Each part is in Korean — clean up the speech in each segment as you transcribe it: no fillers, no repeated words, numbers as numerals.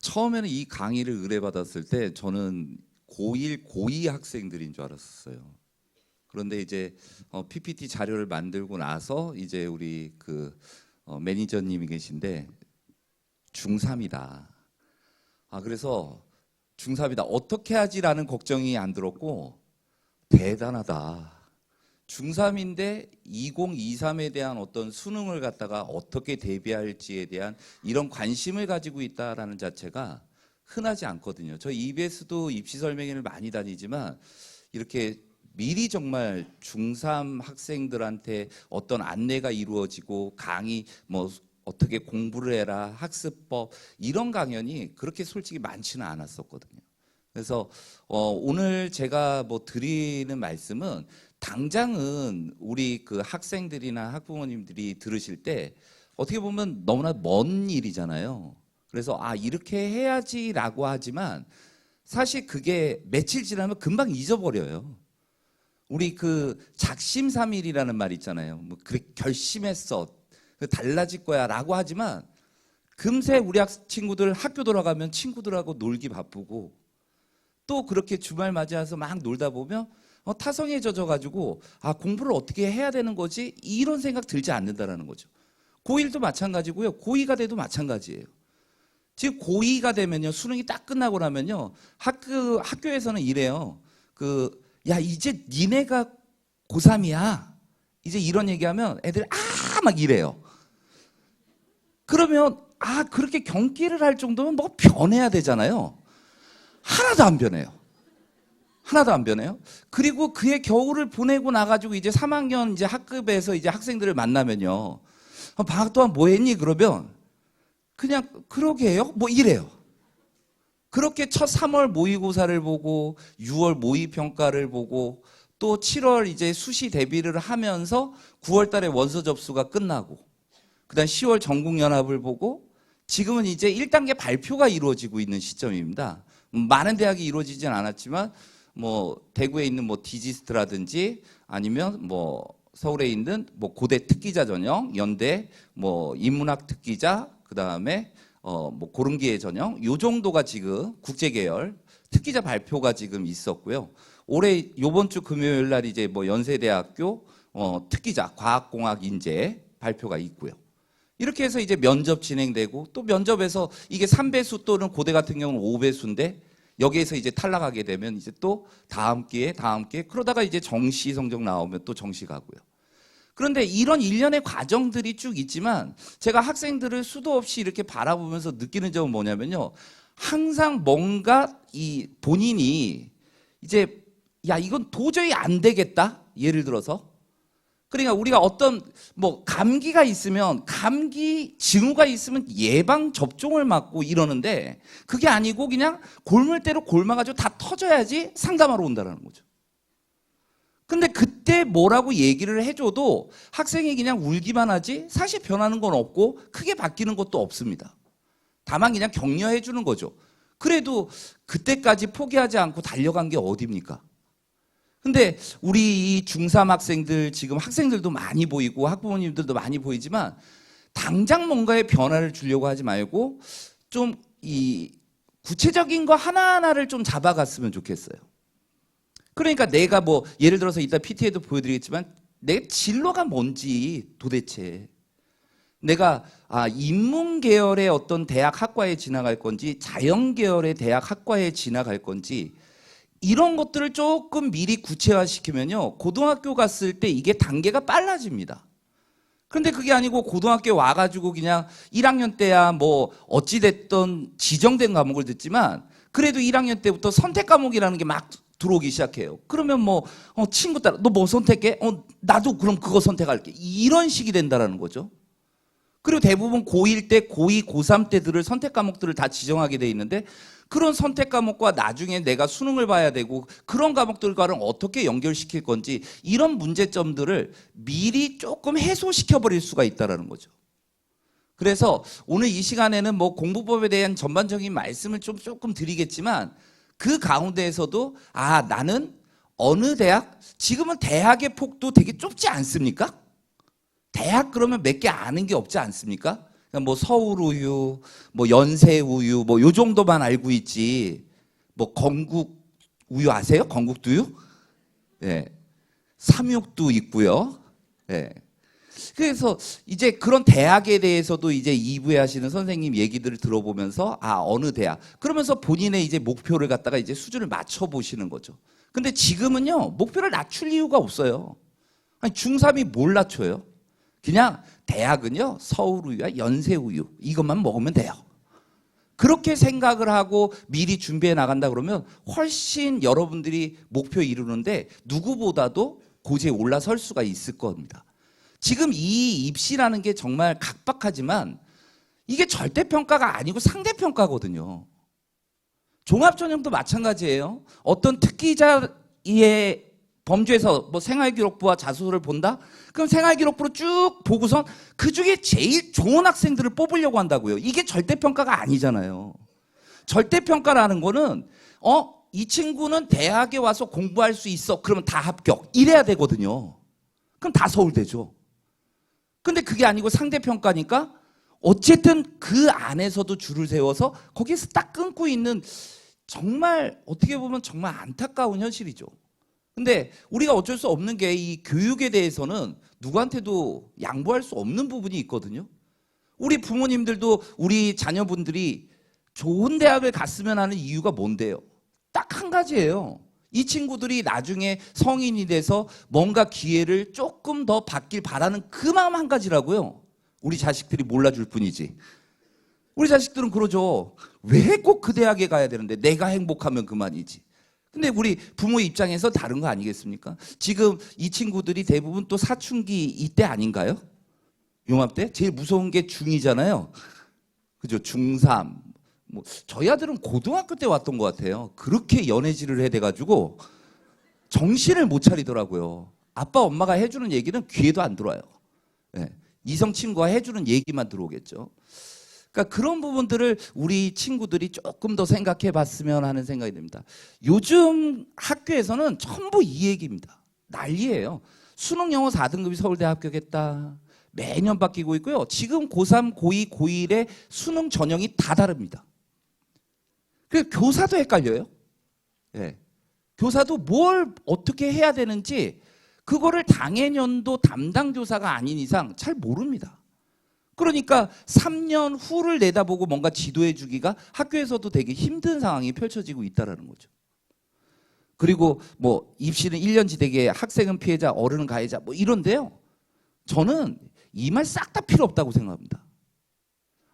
처음에는 이 강의를 의뢰받았을 때 저는 고1, 고2 학생들인 줄 알았어요. 그런데 이제 PPT 자료를 만들고 나서 이제 우리 매니저님이 계신데 중3이다. 그래서 중3이다. 어떻게 하지라는 걱정이 안 들었고 대단하다. 중3인데 2023에 대한 어떤 수능을 갖다가 어떻게 대비할지에 대한 이런 관심을 가지고 있다라는 자체가 흔하지 않거든요. 저희 EBS도 입시 설명회를 많이 다니지만 이렇게 미리 정말 중3 학생들한테 어떤 안내가 이루어지고 강의 뭐 어떻게 공부를 해라, 학습법 이런 강연이 그렇게 솔직히 많지는 않았었거든요. 그래서 오늘 제가 뭐 드리는 말씀은 당장은 우리 학생들이나 학부모님들이 들으실 때 어떻게 보면 너무나 먼 일이잖아요. 그래서 이렇게 해야지라고 하지만 사실 그게 며칠 지나면 금방 잊어버려요. 우리 작심삼일이라는 말 있잖아요. 뭐 그래 결심했어. 달라질 거야 라고 하지만 금세 우리 친구들 학교 돌아가면 친구들하고 놀기 바쁘고 또 그렇게 주말 맞이해서 막 놀다 보면 타성에 젖어가지고 공부를 어떻게 해야 되는 거지? 이런 생각 들지 않는다라는 거죠. 고1도 마찬가지고요. 고2가 돼도 마찬가지예요. 지금 고2가 되면요. 수능이 딱 끝나고 나면요. 학교에서는 이래요. 야 이제 니네가 고3이야. 이제 이런 얘기하면 애들 막 이래요. 그러면 그렇게 경기를 할 정도면 뭐 변해야 되잖아요. 하나도 안 변해요. 하나도 안 변해요. 그리고 그의 겨울을 보내고 나가지고 이제 3학년 이제 학급에서 이제 학생들을 만나면요. 방학 동안 뭐 했니? 그러면 그냥 그러게요? 뭐 이래요. 그렇게 첫 3월 모의고사를 보고 6월 모의평가를 보고 또 7월 이제 수시 대비를 하면서 9월 달에 원서 접수가 끝나고 그다음 10월 전국연합을 보고 지금은 이제 1단계 발표가 이루어지고 있는 시점입니다. 많은 대학이 이루어지진 않았지만 뭐 대구에 있는 뭐 디지스트라든지 아니면 뭐 서울에 있는 뭐 고대 특기자 전형, 연대 뭐 인문학 특기자, 그다음에 뭐 고른기회 전형 요 정도가 지금 국제 계열 특기자 발표가 지금 있었고요. 올해 요번 주 금요일 날 이제 뭐 연세대학교 특기자 과학공학 인재 발표가 있고요. 이렇게 해서 이제 면접 진행되고 또 면접에서 이게 3배수 또는 고대 같은 경우는 5배수인데 여기에서 이제 탈락하게 되면 이제 또 다음 기회 그러다가 이제 정시 성적 나오면 또 정시 가고요. 그런데 이런 일련의 과정들이 쭉 있지만 제가 학생들을 수도 없이 이렇게 바라보면서 느끼는 점은 뭐냐면요. 항상 뭔가 이 본인이 이제 야 이건 도저히 안 되겠다. 예를 들어서 그러니까 우리가 어떤 뭐 감기가 있으면 감기 징후가 있으면 예방 접종을 맞고 이러는데 그게 아니고 그냥 골물대로 골마가지고 다 터져야지 상담하러 온다는 거죠. 근데 그때 뭐라고 얘기를 해줘도 학생이 그냥 울기만 하지 사실 변하는 건 없고 크게 바뀌는 것도 없습니다. 다만 그냥 격려해 주는 거죠. 그래도 그때까지 포기하지 않고 달려간 게 어딥니까? 근데 우리 이 중3 학생들 지금 학생들도 많이 보이고 학부모님들도 많이 보이지만 당장 뭔가의 변화를 주려고 하지 말고 좀 이 구체적인 거 하나하나를 좀 잡아갔으면 좋겠어요. 그러니까 내가 뭐 예를 들어서 이따 PT에도 보여드리겠지만 내 진로가 뭔지 도대체 내가 인문 계열의 어떤 대학 학과에 진학할 건지 자연 계열의 대학 학과에 진학할 건지 이런 것들을 조금 미리 구체화시키면요. 고등학교 갔을 때 이게 단계가 빨라집니다. 그런데 그게 아니고 고등학교 와가지고 그냥 1학년 때야 뭐 어찌됐던 지정된 과목을 듣지만 그래도 1학년 때부터 선택 과목이라는 게 막 들어오기 시작해요. 그러면 뭐 친구 따라 너 뭐 선택해? 나도 그럼 그거 선택할게. 이런 식이 된다는 거죠. 그리고 대부분 고1 때, 고2, 고3 때 들을 선택 과목들을 다 지정하게 돼 있는데 그런 선택 과목과 나중에 내가 수능을 봐야 되고 그런 과목들과는 어떻게 연결시킬 건지 이런 문제점들을 미리 조금 해소시켜버릴 수가 있다는 거죠. 그래서 오늘 이 시간에는 뭐 공부법에 대한 전반적인 말씀을 조금 드리겠지만 그 가운데에서도 나는 어느 대학, 지금은 대학의 폭도 되게 좁지 않습니까? 대학 그러면 몇 개 아는 게 없지 않습니까? 그러니까 뭐 서울우유, 뭐 연세우유, 뭐 요 정도만 알고 있지. 뭐 건국우유 아세요? 건국두유? 예. 삼육도 있고요. 예. 그래서 이제 그런 대학에 대해서도 이제 2부에 하시는 선생님 얘기들을 들어보면서 어느 대학 그러면서 본인의 이제 목표를 갖다가 이제 수준을 맞춰 보시는 거죠. 근데 지금은요 목표를 낮출 이유가 없어요. 아니 중3이 뭘 낮춰요? 그냥 대학은요 서울우유와 연세우유 이것만 먹으면 돼요. 그렇게 생각을 하고 미리 준비해 나간다 그러면 훨씬 여러분들이 목표 이루는데 누구보다도 고지에 올라설 수가 있을 겁니다. 지금 이 입시라는 게 정말 각박하지만 이게 절대평가가 아니고 상대평가거든요. 종합전형도 마찬가지예요. 어떤 특기자의 범죄에서 뭐 생활기록부와 자소서를 본다? 그럼 생활기록부로 쭉 보고선 그중에 제일 좋은 학생들을 뽑으려고 한다고요. 이게 절대평가가 아니잖아요. 절대평가라는 거는 이 친구는 대학에 와서 공부할 수 있어. 그러면 다 합격. 이래야 되거든요. 그럼 다 서울대죠. 근데 그게 아니고 상대평가니까 어쨌든 그 안에서도 줄을 세워서 거기에서 딱 끊고 있는 정말 어떻게 보면 정말 안타까운 현실이죠. 근데 우리가 어쩔 수 없는 게 이 교육에 대해서는 누구한테도 양보할 수 없는 부분이 있거든요. 우리 부모님들도 우리 자녀분들이 좋은 대학을 갔으면 하는 이유가 뭔데요? 딱 한 가지예요. 이 친구들이 나중에 성인이 돼서 뭔가 기회를 조금 더 받길 바라는 그 마음 한 가지라고요. 우리 자식들이 몰라줄 뿐이지. 우리 자식들은 그러죠. 왜 꼭 그 대학에 가야 되는데 내가 행복하면 그만이지. 근데 우리 부모 입장에서 다른 거 아니겠습니까? 지금 이 친구들이 대부분 또 사춘기 이때 아닌가요? 요맘때? 제일 무서운 게 중2잖아요. 그죠? 중3. 뭐 저희 아들은 고등학교 때 왔던 것 같아요. 그렇게 연애질을 해대가지고 정신을 못 차리더라고요. 아빠 엄마가 해주는 얘기는 귀에도 안 들어와요. 네. 이성 친구가 해주는 얘기만 들어오겠죠. 그러니까 그런 부분들을 우리 친구들이 조금 더 생각해 봤으면 하는 생각이 듭니다. 요즘 학교에서는 전부 이 얘기입니다. 난리예요. 수능 영어 4등급이 서울대 합격했다. 매년 바뀌고 있고요. 지금 고3, 고2, 고1의 수능 전형이 다 다릅니다. 그래서 교사도 헷갈려요. 네. 교사도 뭘 어떻게 해야 되는지 그거를 당해년도 담당 교사가 아닌 이상 잘 모릅니다. 그러니까 3년 후를 내다보고 뭔가 지도해 주기가 학교에서도 되게 힘든 상황이 펼쳐지고 있다는 거죠. 그리고 뭐 입시는 1년지대계, 학생은 피해자, 어른은 가해자 뭐 이런데요. 저는 이 말 싹 다 필요 없다고 생각합니다.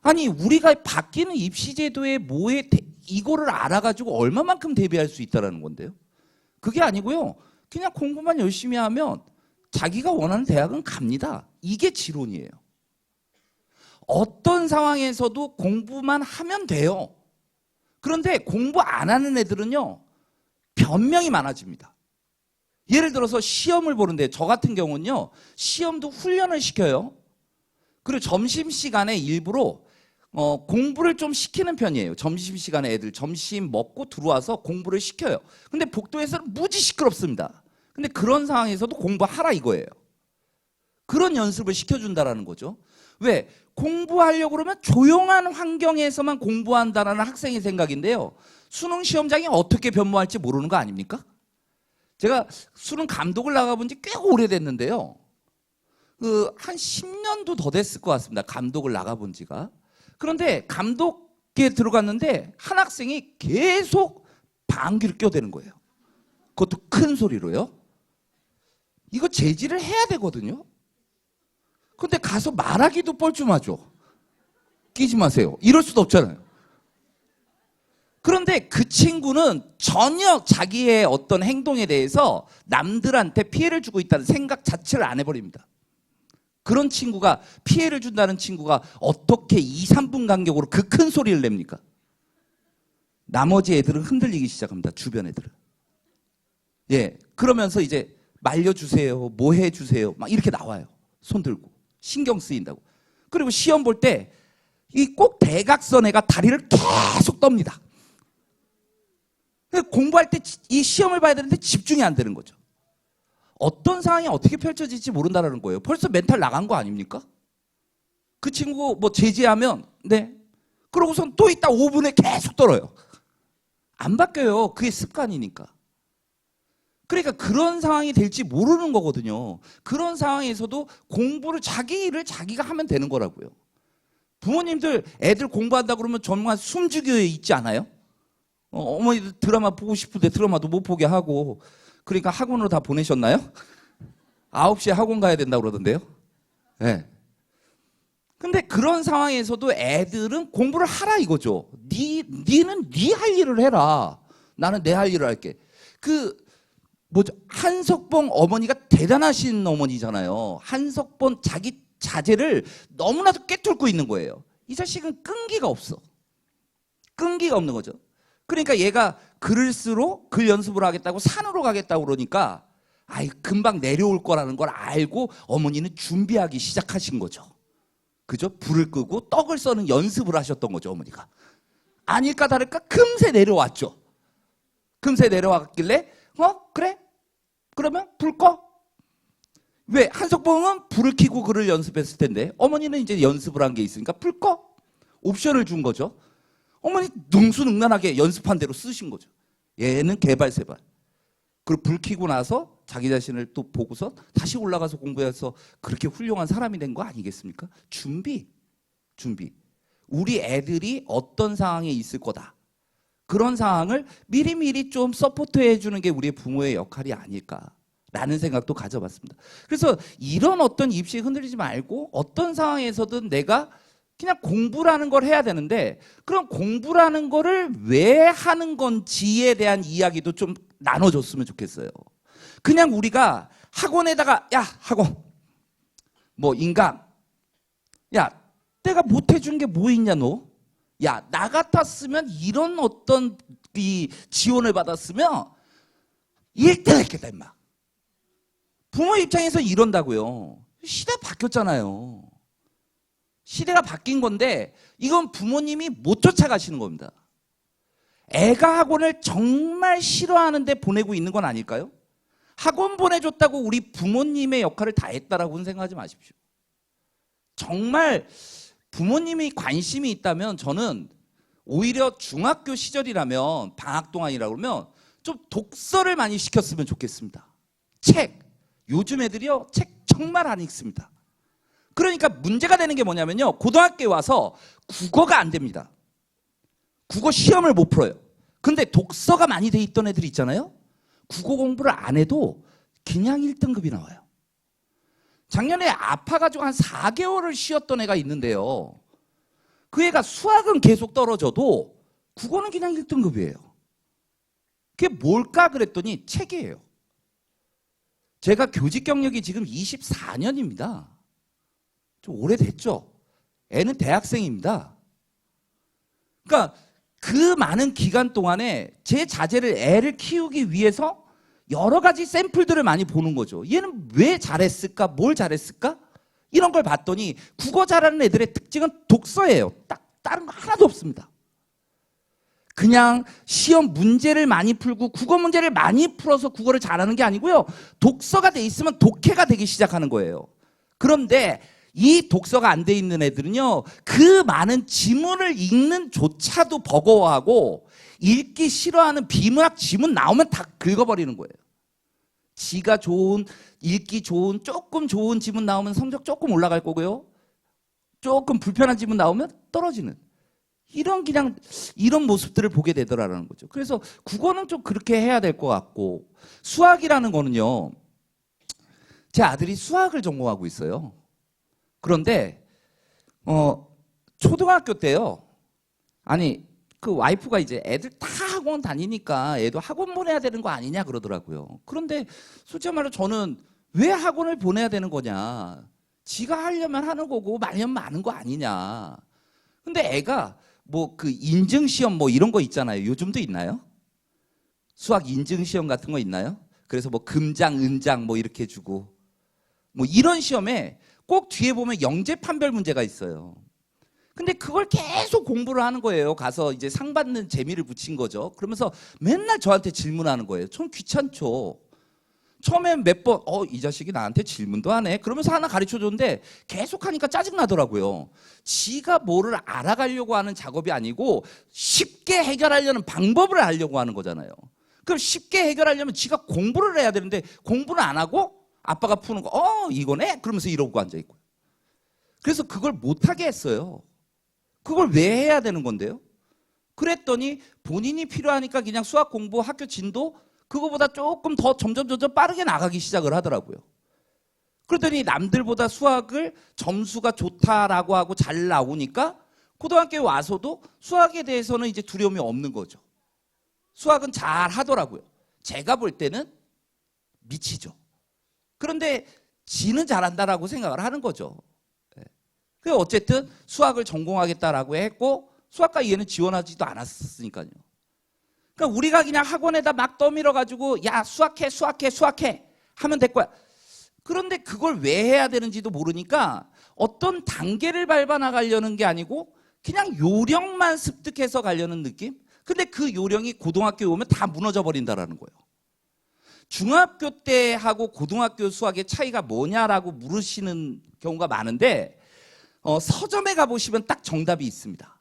아니 우리가 바뀌는 입시제도에 뭐에 이거를 알아가지고 얼마만큼 대비할 수 있다는 건데요. 그게 아니고요. 그냥 공부만 열심히 하면 자기가 원하는 대학은 갑니다. 이게 지론이에요. 어떤 상황에서도 공부만 하면 돼요. 그런데 공부 안 하는 애들은요. 변명이 많아집니다. 예를 들어서 시험을 보는데 저 같은 경우는요. 시험도 훈련을 시켜요. 그리고 점심시간에 일부러 공부를 좀 시키는 편이에요. 점심시간에 애들 점심 먹고 들어와서 공부를 시켜요. 근데 복도에서는 무지 시끄럽습니다. 근데 그런 상황에서도 공부하라 이거예요. 그런 연습을 시켜준다는 거죠. 왜? 공부하려고 그러면 조용한 환경에서만 공부한다는 학생의 생각인데요. 수능 시험장이 어떻게 변모할지 모르는 거 아닙니까? 제가 수능 감독을 나가본 지 꽤 오래됐는데요. 한 10년도 더 됐을 것 같습니다. 감독을 나가본 지가. 그런데 감독에 들어갔는데 한 학생이 계속 방귀를 껴대는 거예요. 그것도 큰 소리로요. 이거 제지를 해야 되거든요. 근데 가서 말하기도 뻘쭘하죠. 끼지 마세요. 이럴 수도 없잖아요. 그런데 그 친구는 전혀 자기의 어떤 행동에 대해서 남들한테 피해를 주고 있다는 생각 자체를 안 해버립니다. 그런 친구가 피해를 준다는 친구가 어떻게 2, 3분 간격으로 그 큰 소리를 냅니까? 나머지 애들은 흔들리기 시작합니다. 주변 애들은. 예, 그러면서 이제 말려주세요. 뭐 해주세요. 막 이렇게 나와요. 손 들고. 신경 쓰인다고. 그리고 시험 볼 때 이 꼭 대각선 애가 다리를 계속 떱니다. 공부할 때 이 시험을 봐야 되는데 집중이 안 되는 거죠. 어떤 상황이 어떻게 펼쳐질지 모른다는 거예요. 벌써 멘탈 나간 거 아닙니까? 그 친구 뭐 제지하면 네. 그러고선 또 있다 5분에 계속 떨어요. 안 바뀌어요. 그게 습관이니까. 그러니까 그런 상황이 될지 모르는 거거든요. 그런 상황에서도 공부를 자기 일을 자기가 하면 되는 거라고요. 부모님들 애들 공부한다 그러면 정말 숨죽여 있지 않아요? 어머니들 드라마 보고 싶은데 드라마도 못 보게 하고 그러니까 학원으로 다 보내셨나요? 9시에 학원 가야 된다고 그러던데요. 네. 근데 그런 상황에서도 애들은 공부를 하라 이거죠. 니는 네 할 일을 해라. 나는 내 할 일을 할게. 한석봉 어머니가 대단하신 어머니잖아요. 한석봉 자기 자제를 너무나도 꿰뚫고 있는 거예요. 이 자식은 끈기가 없어. 끈기가 없는 거죠. 그러니까 얘가 글을 쓰러 글 연습을 하겠다고 산으로 가겠다고 그러니까 금방 내려올 거라는 걸 알고 어머니는 준비하기 시작하신 거죠. 그죠? 불을 끄고 떡을 써는 연습을 하셨던 거죠, 어머니가. 아닐까 다를까 금세 내려왔죠. 금세 내려왔길래 그래? 그러면 불 꺼? 왜? 한석봉은 불을 켜고 글을 연습했을 텐데 어머니는 이제 연습을 한 게 있으니까 불 꺼? 옵션을 준 거죠. 어머니 능수능란하게 연습한 대로 쓰신 거죠. 얘는 개발세발. 그리고 불 켜고 나서 자기 자신을 또 보고서 다시 올라가서 공부해서 그렇게 훌륭한 사람이 된 거 아니겠습니까? 준비. 우리 애들이 어떤 상황에 있을 거다. 그런 상황을 미리미리 좀 서포트해 주는 게 우리의 부모의 역할이 아닐까라는 생각도 가져봤습니다. 그래서 이런 어떤 입시에 흔들리지 말고 어떤 상황에서든 내가 그냥 공부라는 걸 해야 되는데 그럼 공부라는 거를 왜 하는 건지에 대한 이야기도 좀 나눠줬으면 좋겠어요. 그냥 우리가 학원에다가 야 학원 뭐 인강 야 내가 못해준 게 뭐 있냐 너? 야 나 같았으면 이런 어떤 이 지원을 받았으면 1등 했겠다 임마. 부모 입장에서 이런다고요. 시대 바뀌었잖아요. 시대가 바뀐 건데 이건 부모님이 못 쫓아가시는 겁니다. 애가 학원을 정말 싫어하는데 보내고 있는 건 아닐까요? 학원 보내줬다고 우리 부모님의 역할을 다 했다라고는 생각하지 마십시오. 정말 부모님이 관심이 있다면 저는 오히려 중학교 시절이라면 방학 동안이라고 그러면 좀 독서를 많이 시켰으면 좋겠습니다. 책. 요즘 애들이요 책 정말 안 읽습니다. 그러니까 문제가 되는 게 뭐냐면요. 고등학교에 와서 국어가 안 됩니다. 국어 시험을 못 풀어요. 근데 독서가 많이 돼 있던 애들이 있잖아요. 국어 공부를 안 해도 그냥 1등급이 나와요. 작년에 아파가지고 한 4개월을 쉬었던 애가 있는데요. 그 애가 수학은 계속 떨어져도 국어는 그냥 1등급이에요. 그게 뭘까 그랬더니 책이에요. 제가 교직 경력이 지금 24년입니다. 좀 오래됐죠. 애는 대학생입니다. 그러니까 그 많은 기간 동안에 제 자제를 애를 키우기 위해서 여러 가지 샘플들을 많이 보는 거죠. 얘는 왜 잘했을까? 뭘 잘했을까? 이런 걸 봤더니 국어 잘하는 애들의 특징은 독서예요. 딱 다른 거 하나도 없습니다. 그냥 시험 문제를 많이 풀고 국어 문제를 많이 풀어서 국어를 잘하는 게 아니고요. 독서가 돼 있으면 독해가 되기 시작하는 거예요. 그런데 이 독서가 안 돼 있는 애들은요. 그 많은 지문을 읽는 조차도 버거워하고 읽기 싫어하는 비문학 지문 나오면 다 긁어버리는 거예요. 지가 좋은, 읽기 좋은, 조금 좋은 지문 나오면 성적 조금 올라갈 거고요. 조금 불편한 지문 나오면 떨어지는. 이런 모습들을 보게 되더라는 거죠. 그래서 국어는 좀 그렇게 해야 될 것 같고 수학이라는 거는요. 제 아들이 수학을 전공하고 있어요. 그런데 초등학교 때요. 아니 그 와이프가 이제 애들 다 학원 다니니까 애도 학원 보내야 되는 거 아니냐 그러더라고요. 그런데 솔직히 말로 저는 왜 학원을 보내야 되는 거냐. 지가 하려면 하는 거고 말려면 마는 거 아니냐. 근데 애가 뭐 그 인증시험 뭐 이런 거 있잖아요. 요즘도 있나요? 수학 인증시험 같은 거 있나요? 그래서 뭐 금장, 은장 뭐 이렇게 주고 뭐 이런 시험에 꼭 뒤에 보면 영재 판별 문제가 있어요. 근데 그걸 계속 공부를 하는 거예요. 가서 이제 상 받는 재미를 붙인 거죠. 그러면서 맨날 저한테 질문하는 거예요. 전 귀찮죠. 처음엔 몇 번, 이 자식이 나한테 질문도 안 해. 그러면서 하나 가르쳐 줬는데 계속 하니까 짜증나더라고요. 지가 뭐를 알아가려고 하는 작업이 아니고 쉽게 해결하려는 방법을 알려고 하는 거잖아요. 그럼 쉽게 해결하려면 지가 공부를 해야 되는데 공부는 안 하고 아빠가 푸는 거, 이거네? 그러면서 이러고 앉아있고. 그래서 그걸 못하게 했어요. 그걸 왜 해야 되는 건데요? 그랬더니 본인이 필요하니까 그냥 수학 공부, 학교 진도 그거보다 조금 더 점점 빠르게 나가기 시작을 하더라고요. 그러더니 남들보다 수학을 점수가 좋다라고 하고 잘 나오니까 고등학교에 와서도 수학에 대해서는 이제 두려움이 없는 거죠. 수학은 잘 하더라고요. 제가 볼 때는 미치죠. 그런데 지는 잘한다라고 생각을 하는 거죠. 그래서 어쨌든 수학을 전공하겠다라고 했고 수학과 이해는 지원하지도 않았으니까요. 그러니까 우리가 그냥 학원에다 막 떠밀어가지고 야 수학해 하면 될 거야. 그런데 그걸 왜 해야 되는지도 모르니까 어떤 단계를 밟아 나가려는 게 아니고 그냥 요령만 습득해서 가려는 느낌? 근데 그 요령이 고등학교에 오면 다 무너져 버린다라는 거예요. 중학교 때 하고 고등학교 수학의 차이가 뭐냐라고 물으시는 경우가 많은데 서점에 가보시면 딱 정답이 있습니다.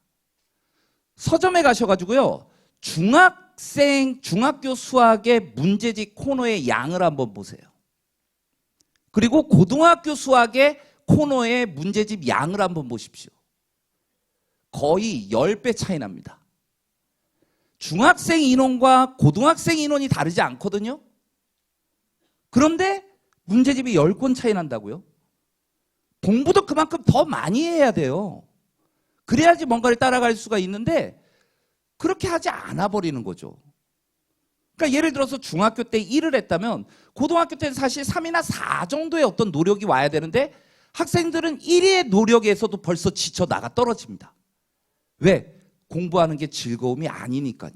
서점에 가셔가지고요. 중학교 수학의 문제집 코너의 양을 한번 보세요. 그리고 고등학교 수학의 코너의 문제집 양을 한번 보십시오. 거의 10배 차이 납니다. 중학생 인원과 고등학생 인원이 다르지 않거든요. 그런데 문제집이 10권 차이 난다고요? 공부도 그만큼 더 많이 해야 돼요. 그래야지 뭔가를 따라갈 수가 있는데 그렇게 하지 않아 버리는 거죠. 그러니까 예를 들어서 중학교 때 1을 했다면 고등학교 때는 사실 3이나 4 정도의 어떤 노력이 와야 되는데 학생들은 1의 노력에서도 벌써 지쳐 나가 떨어집니다. 왜? 공부하는 게 즐거움이 아니니까요.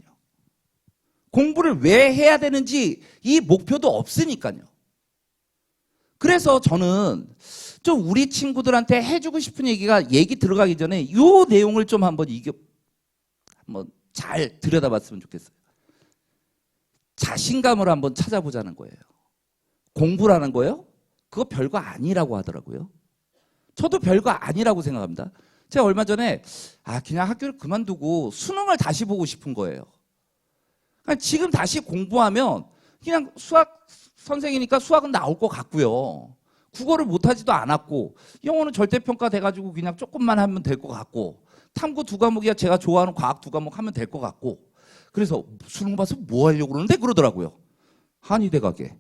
공부를 왜 해야 되는지 이 목표도 없으니까요. 그래서 저는 좀 우리 친구들한테 해주고 싶은 얘기 들어가기 전에 이 내용을 좀 한번 잘 들여다봤으면 좋겠어요. 자신감을 한번 찾아보자는 거예요. 공부라는 거요? 그거 별거 아니라고 하더라고요. 저도 별거 아니라고 생각합니다. 제가 얼마 전에 그냥 학교를 그만두고 수능을 다시 보고 싶은 거예요. 그러니까 지금 다시 공부하면 그냥 수학 선생이니까 수학은 나올 것 같고요. 국어를 못하지도 않았고 영어는 절대평가 돼가지고 그냥 조금만 하면 될 것 같고 탐구 2과목이야 제가 좋아하는 과학 2과목 하면 될 것 같고 그래서 수능 봐서 뭐 하려고 그러는데 그러더라고요. 한의대 가게.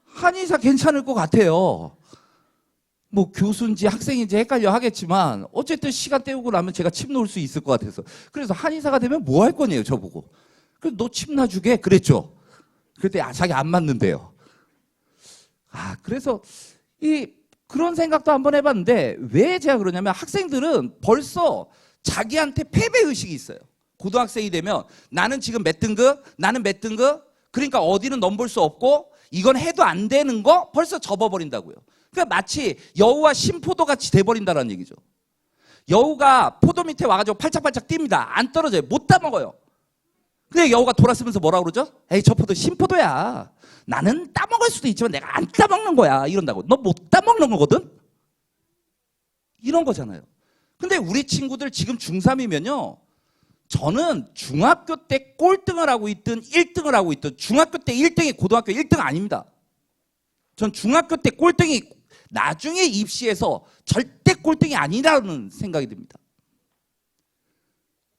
한의사 괜찮을 것 같아요. 뭐 교수인지 학생인지 헷갈려 하겠지만 어쨌든 시간 때우고 나면 제가 침 놓을 수 있을 것 같아서 그래서 한의사가 되면 뭐 할 거냐요 저보고. 그래서 너 침 놔주게 그랬죠. 그때 자기 안 맞는데요. 그래서 그런 생각도 한번 해봤는데 왜 제가 그러냐면 학생들은 벌써 자기한테 패배의식이 있어요. 고등학생이 되면 나는 지금 몇 등급, 나는 몇 등급, 그러니까 어디는 넘볼 수 없고 이건 해도 안 되는 거 벌써 접어버린다고요. 그러니까 마치 여우와 심포도 같이 돼버린다는 얘기죠. 여우가 포도 밑에 와가지고 팔짝팔짝 뜁니다. 안 떨어져요. 못 따먹어요. 근데 여우가 돌아서면서 뭐라고 그러죠? 에이 저 포도 심포도야. 나는 따먹을 수도 있지만 내가 안 따먹는 거야. 이런다고. 너 못 따먹는 거거든? 이런 거잖아요. 근데 우리 친구들 지금 중3이면요. 저는 중학교 때 꼴등을 하고 있든 1등을 하고 있든 중학교 때 1등이 고등학교 1등 아닙니다. 전 중학교 때 꼴등이 나중에 입시에서 절대 꼴등이 아니라는 생각이 듭니다.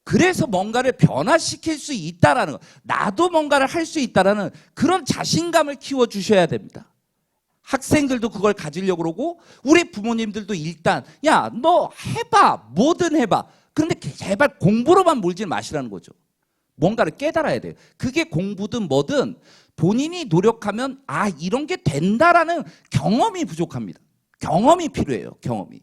그래서 뭔가를 변화시킬 수 있다라는 거, 나도 뭔가를 할 수 있다라는 그런 자신감을 키워주셔야 됩니다. 학생들도 그걸 가지려고 그러고 우리 부모님들도 일단 야, 너 해봐. 뭐든 해봐. 그런데 제발 공부로만 몰지 마시라는 거죠. 뭔가를 깨달아야 돼요. 그게 공부든 뭐든 본인이 노력하면 이런 게 된다라는 경험이 부족합니다. 경험이 필요해요. 경험이.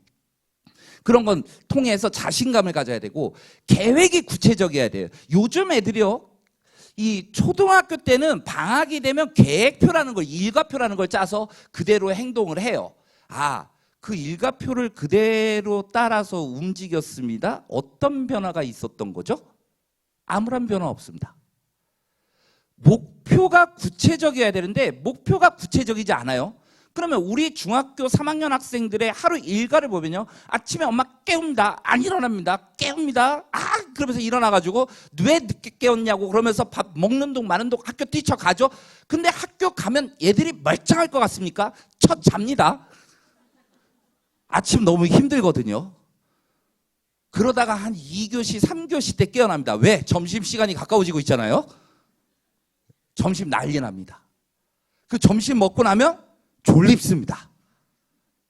그런 건 통해서 자신감을 가져야 되고 계획이 구체적이어야 돼요. 요즘 애들이요. 이 초등학교 때는 방학이 되면 계획표라는 걸, 일과표라는 걸 짜서 그대로 행동을 해요. 그 일과표를 그대로 따라서 움직였습니다. 어떤 변화가 있었던 거죠? 아무런 변화 없습니다. 목표가 구체적이어야 되는데 목표가 구체적이지 않아요. 그러면 우리 중학교 3학년 학생들의 하루 일과를 보면요. 아침에 엄마 깨웁니다. 안 일어납니다. 깨웁니다. 그러면서 일어나가지고 왜 늦게 깨웠냐고 그러면서 밥 먹는 동 마는 동 학교 뛰쳐가죠. 근데 학교 가면 얘들이 멀쩡할 것 같습니까? 첫 잡니다. 아침 너무 힘들거든요. 그러다가 한 2교시, 3교시 때 깨어납니다. 왜? 점심시간이 가까워지고 있잖아요. 점심 난리 납니다. 그 점심 먹고 나면 졸립습니다.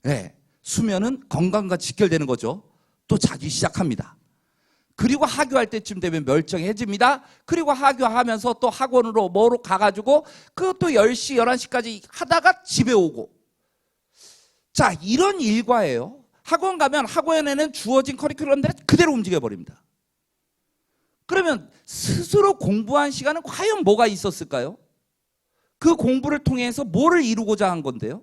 네, 수면은 건강과 직결되는 거죠. 또 자기 시작합니다. 그리고 하교할 때쯤 되면 멀쩡해집니다. 그리고 하교하면서 또 학원으로 뭐로 가가지고 그것도 10시, 11시까지 하다가 집에 오고. 자, 이런 일과예요. 학원 가면 학원에는 주어진 커리큘럼대로 그대로 움직여버립니다. 그러면 스스로 공부한 시간은 과연 뭐가 있었을까요? 그 공부를 통해서 뭐를 이루고자 한 건데요?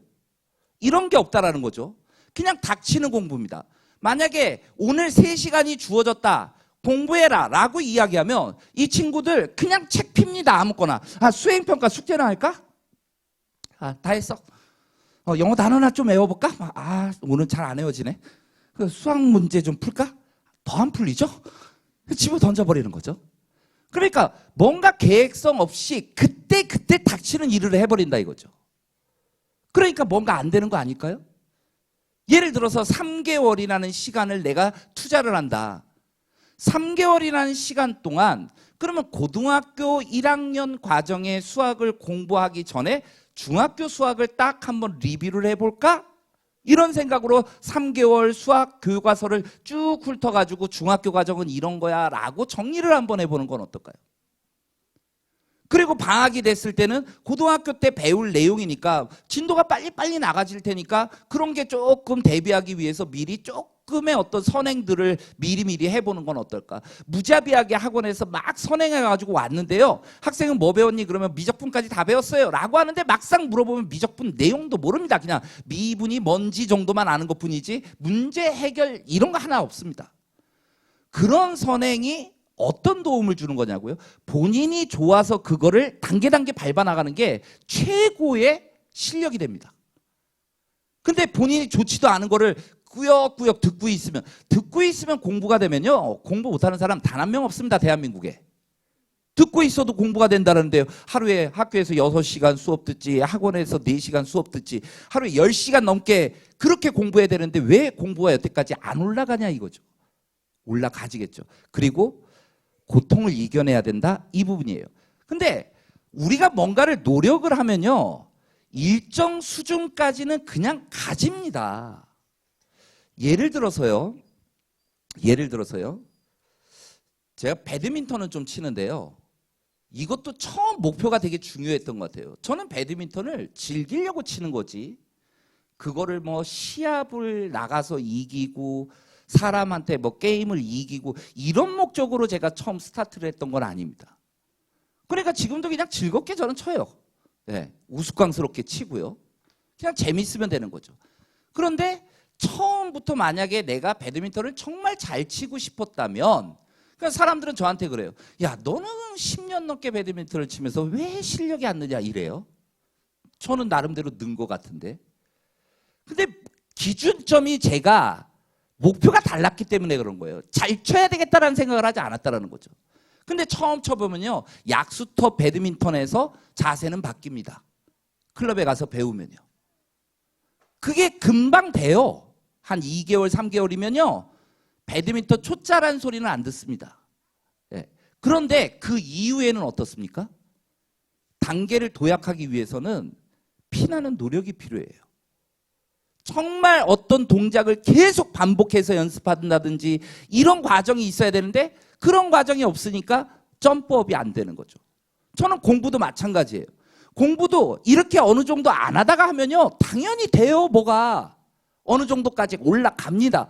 이런 게 없다라는 거죠. 그냥 닥치는 공부입니다. 만약에 오늘 3시간이 주어졌다. 공부해라 라고 이야기하면 이 친구들 그냥 책 핍니다. 아무거나. 수행평가 숙제나 할까? 다 했어. 영어 단어나 좀 외워볼까? 오늘 잘 안 외워지네. 수학 문제 좀 풀까? 더 안 풀리죠? 집어 던져버리는 거죠. 그러니까 뭔가 계획성 없이 그때 닥치는 일을 해버린다 이거죠. 그러니까 뭔가 안 되는 거 아닐까요? 예를 들어서 3개월이라는 시간을 내가 투자를 한다. 3개월이라는 시간 동안 그러면 고등학교 1학년 과정의 수학을 공부하기 전에 중학교 수학을 딱 한번 리뷰를 해볼까? 이런 생각으로 3개월 수학 교과서를 쭉 훑어가지고 중학교 과정은 이런 거야 라고 정리를 한번 해보는 건 어떨까요? 그리고 방학이 됐을 때는 고등학교 때 배울 내용이니까 진도가 빨리빨리 나가질 테니까 그런 게 조금 대비하기 위해서 미리 조금의 어떤 선행들을 미리미리 해보는 건 어떨까? 무자비하게 학원에서 막 선행해가지고 왔는데요. 학생은 뭐 배웠니? 그러면 미적분까지 다 배웠어요 라고 하는데 막상 물어보면 미적분 내용도 모릅니다. 그냥 미분이 뭔지 정도만 아는 것뿐이지 문제 해결 이런 거 하나 없습니다. 그런 선행이 어떤 도움을 주는 거냐고요? 본인이 좋아서 그거를 단계 밟아 나가는 게 최고의 실력이 됩니다. 근데 본인이 좋지도 않은 거를 꾸역꾸역 듣고 있으면 공부가 되면요. 공부 못하는 사람 단 한 명 없습니다. 대한민국에. 듣고 있어도 공부가 된다는데요. 하루에 학교에서 6시간 수업 듣지, 학원에서 4시간 수업 듣지, 하루에 10시간 넘게 그렇게 공부해야 되는데 왜 공부가 여태까지 안 올라가냐 이거죠. 올라가지겠죠. 그리고 고통을 이겨내야 된다 이 부분이에요. 근데 우리가 뭔가를 노력을 하면요 일정 수준까지는 그냥 가집니다. 예를 들어서요 제가 배드민턴은 좀 치는데요 이것도 처음 목표가 되게 중요했던 것 같아요. 저는 배드민턴을 즐기려고 치는 거지 그거를 뭐 시합을 나가서 이기고 사람한테 뭐 게임을 이기고 이런 목적으로 제가 처음 스타트를 했던 건 아닙니다. 그러니까 지금도 그냥 즐겁게 저는 쳐요. 네, 우스꽝스럽게 치고요. 그냥 재밌으면 되는 거죠. 그런데 처음부터 만약에 내가 배드민턴을 정말 잘 치고 싶었다면 그러니까 사람들은 저한테 그래요. 야, 너는 10년 넘게 배드민턴을 치면서 왜 실력이 안 느냐 이래요. 저는 나름대로 는 것 같은데. 근데 기준점이 제가 목표가 달랐기 때문에 그런 거예요. 잘 쳐야 되겠다라는 생각을 하지 않았다라는 거죠. 근데 처음 쳐보면요. 약수터 배드민턴에서 자세는 바뀝니다. 클럽에 가서 배우면요. 그게 금방 돼요. 한 2개월, 3개월이면요. 배드민턴 초짜라는 소리는 안 듣습니다. 네. 그런데 그 이후에는 어떻습니까? 단계를 도약하기 위해서는 피나는 노력이 필요해요. 정말 어떤 동작을 계속 반복해서 연습한다든지 이런 과정이 있어야 되는데 그런 과정이 없으니까 점프업이 안 되는 거죠. 저는 공부도 마찬가지예요. 공부도 이렇게 어느 정도 안 하다가 하면요 당연히 돼요. 뭐가 어느 정도까지 올라갑니다.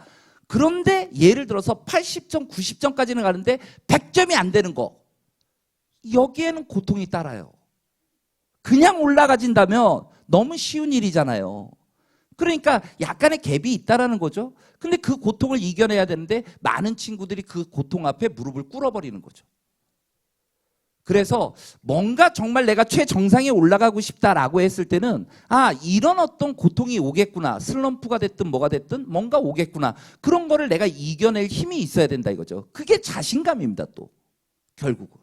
그런데 예를 들어서 80점, 90점까지는 가는데 100점이 안 되는 거 여기에는 고통이 따라요. 그냥 올라가진다면 너무 쉬운 일이잖아요. 그러니까 약간의 갭이 있다라는 거죠. 근데 그 고통을 이겨내야 되는데 많은 친구들이 그 고통 앞에 무릎을 꿇어버리는 거죠. 그래서 뭔가 정말 내가 최정상에 올라가고 싶다라고 했을 때는 이런 어떤 고통이 오겠구나. 슬럼프가 됐든 뭐가 됐든 뭔가 오겠구나. 그런 거를 내가 이겨낼 힘이 있어야 된다 이거죠. 그게 자신감입니다. 또 결국은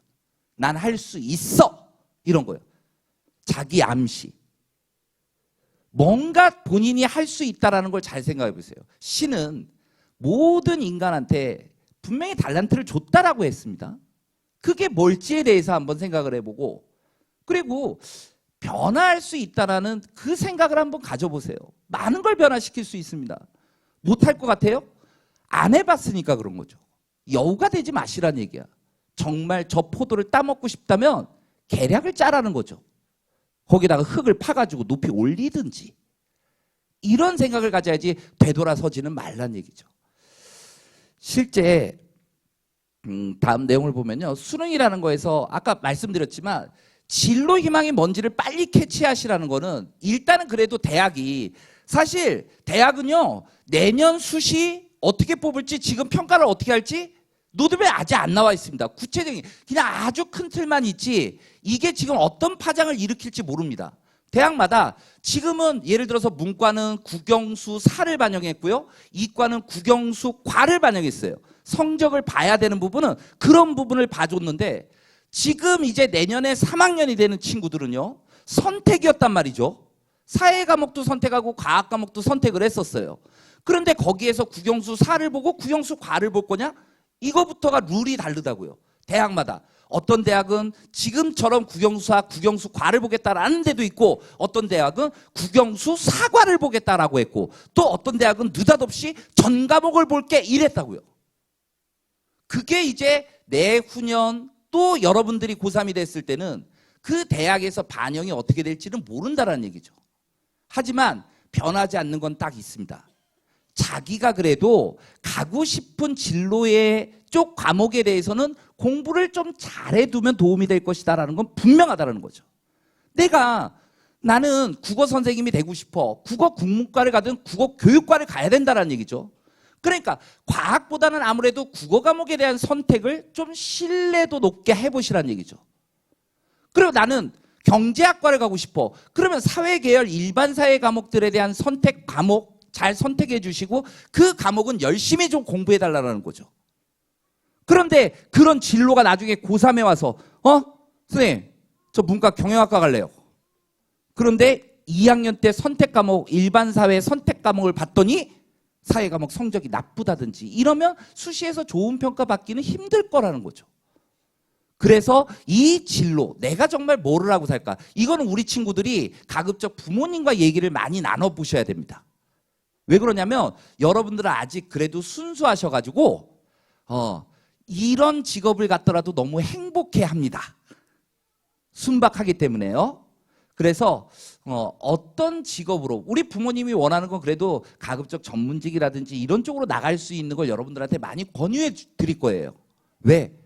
난 할 수 있어 이런 거예요. 자기 암시. 뭔가 본인이 할 수 있다라는 걸 잘 생각해 보세요. 신은 모든 인간한테 분명히 달란트를 줬다라고 했습니다. 그게 뭘지에 대해서 한번 생각을 해보고, 그리고 변화할 수 있다라는 그 생각을 한번 가져보세요. 많은 걸 변화시킬 수 있습니다. 못할 것 같아요? 안 해봤으니까 그런 거죠. 여우가 되지 마시라는 얘기야. 정말 저 포도를 따먹고 싶다면 계략을 짜라는 거죠. 거기다가 흙을 파가지고 높이 올리든지, 이런 생각을 가져야지 되돌아서지는 말란 얘기죠. 실제 다음 내용을 보면요, 수능이라는 거에서 아까 말씀드렸지만 진로 희망이 뭔지를 빨리 캐치하시라는 거는, 일단은 그래도 대학이, 사실 대학은요 내년 수시 어떻게 뽑을지, 지금 평가를 어떻게 할지 노드북에 아직 안 나와 있습니다. 구체적인 그냥 아주 큰 틀만 있지, 이게 지금 어떤 파장을 일으킬지 모릅니다. 대학마다 지금은 예를 들어서 문과는 국영수 4를 반영했고요, 이과는 국영수 과를 반영했어요. 성적을 봐야 되는 부분은 그런 부분을 봐줬는데, 지금 이제 내년에 3학년이 되는 친구들은요 선택이었단 말이죠. 사회 과목도 선택하고 과학 과목도 선택을 했었어요. 그런데 거기에서 국영수 4를 보고 국영수 과를 볼 거냐? 이거부터가 룰이 다르다고요. 대학마다. 어떤 대학은 지금처럼 국영수사, 국영수과를 보겠다라는 데도 있고, 어떤 대학은 국영수 사과를 보겠다라고 했고, 또 어떤 대학은 느닷없이 전 과목을 볼게 이랬다고요. 그게 이제 내후년 또 여러분들이 고3이 됐을 때는 그 대학에서 반영이 어떻게 될지는 모른다라는 얘기죠. 하지만 변하지 않는 건 딱 있습니다. 자기가 그래도 가고 싶은 진로의 쪽 과목에 대해서는 공부를 좀 잘해두면 도움이 될 것이다라는 건 분명하다는 거죠. 나는 국어 선생님이 되고 싶어. 국어 국문과를 가든 국어 교육과를 가야 된다는 얘기죠. 그러니까 과학보다는 아무래도 국어 과목에 대한 선택을 좀 신뢰도 높게 해보시라는 얘기죠. 그리고 나는 경제학과를 가고 싶어. 그러면 사회계열 일반 사회 과목들에 대한 선택 과목 잘 선택해 주시고, 그 과목은 열심히 좀 공부해 달라는 거죠. 그런데 그런 진로가 나중에 고3에 와서 선생님 저 문과 경영학과 갈래요. 그런데 2학년 때 선택 과목 일반 사회 선택 과목을 봤더니 사회 과목 성적이 나쁘다든지 이러면 수시에서 좋은 평가 받기는 힘들 거라는 거죠. 그래서 이 진로, 내가 정말 뭐를 하고 살까? 이거는 우리 친구들이 가급적 부모님과 얘기를 많이 나눠보셔야 됩니다. 왜 그러냐면 여러분들은 아직 그래도 순수하셔가지고 이런 직업을 갖더라도 너무 행복해합니다. 순박하기 때문에요. 그래서 어떤 직업으로, 우리 부모님이 원하는 건 그래도 가급적 전문직이라든지 이런 쪽으로 나갈 수 있는 걸 여러분들한테 많이 권유해 드릴 거예요. 왜?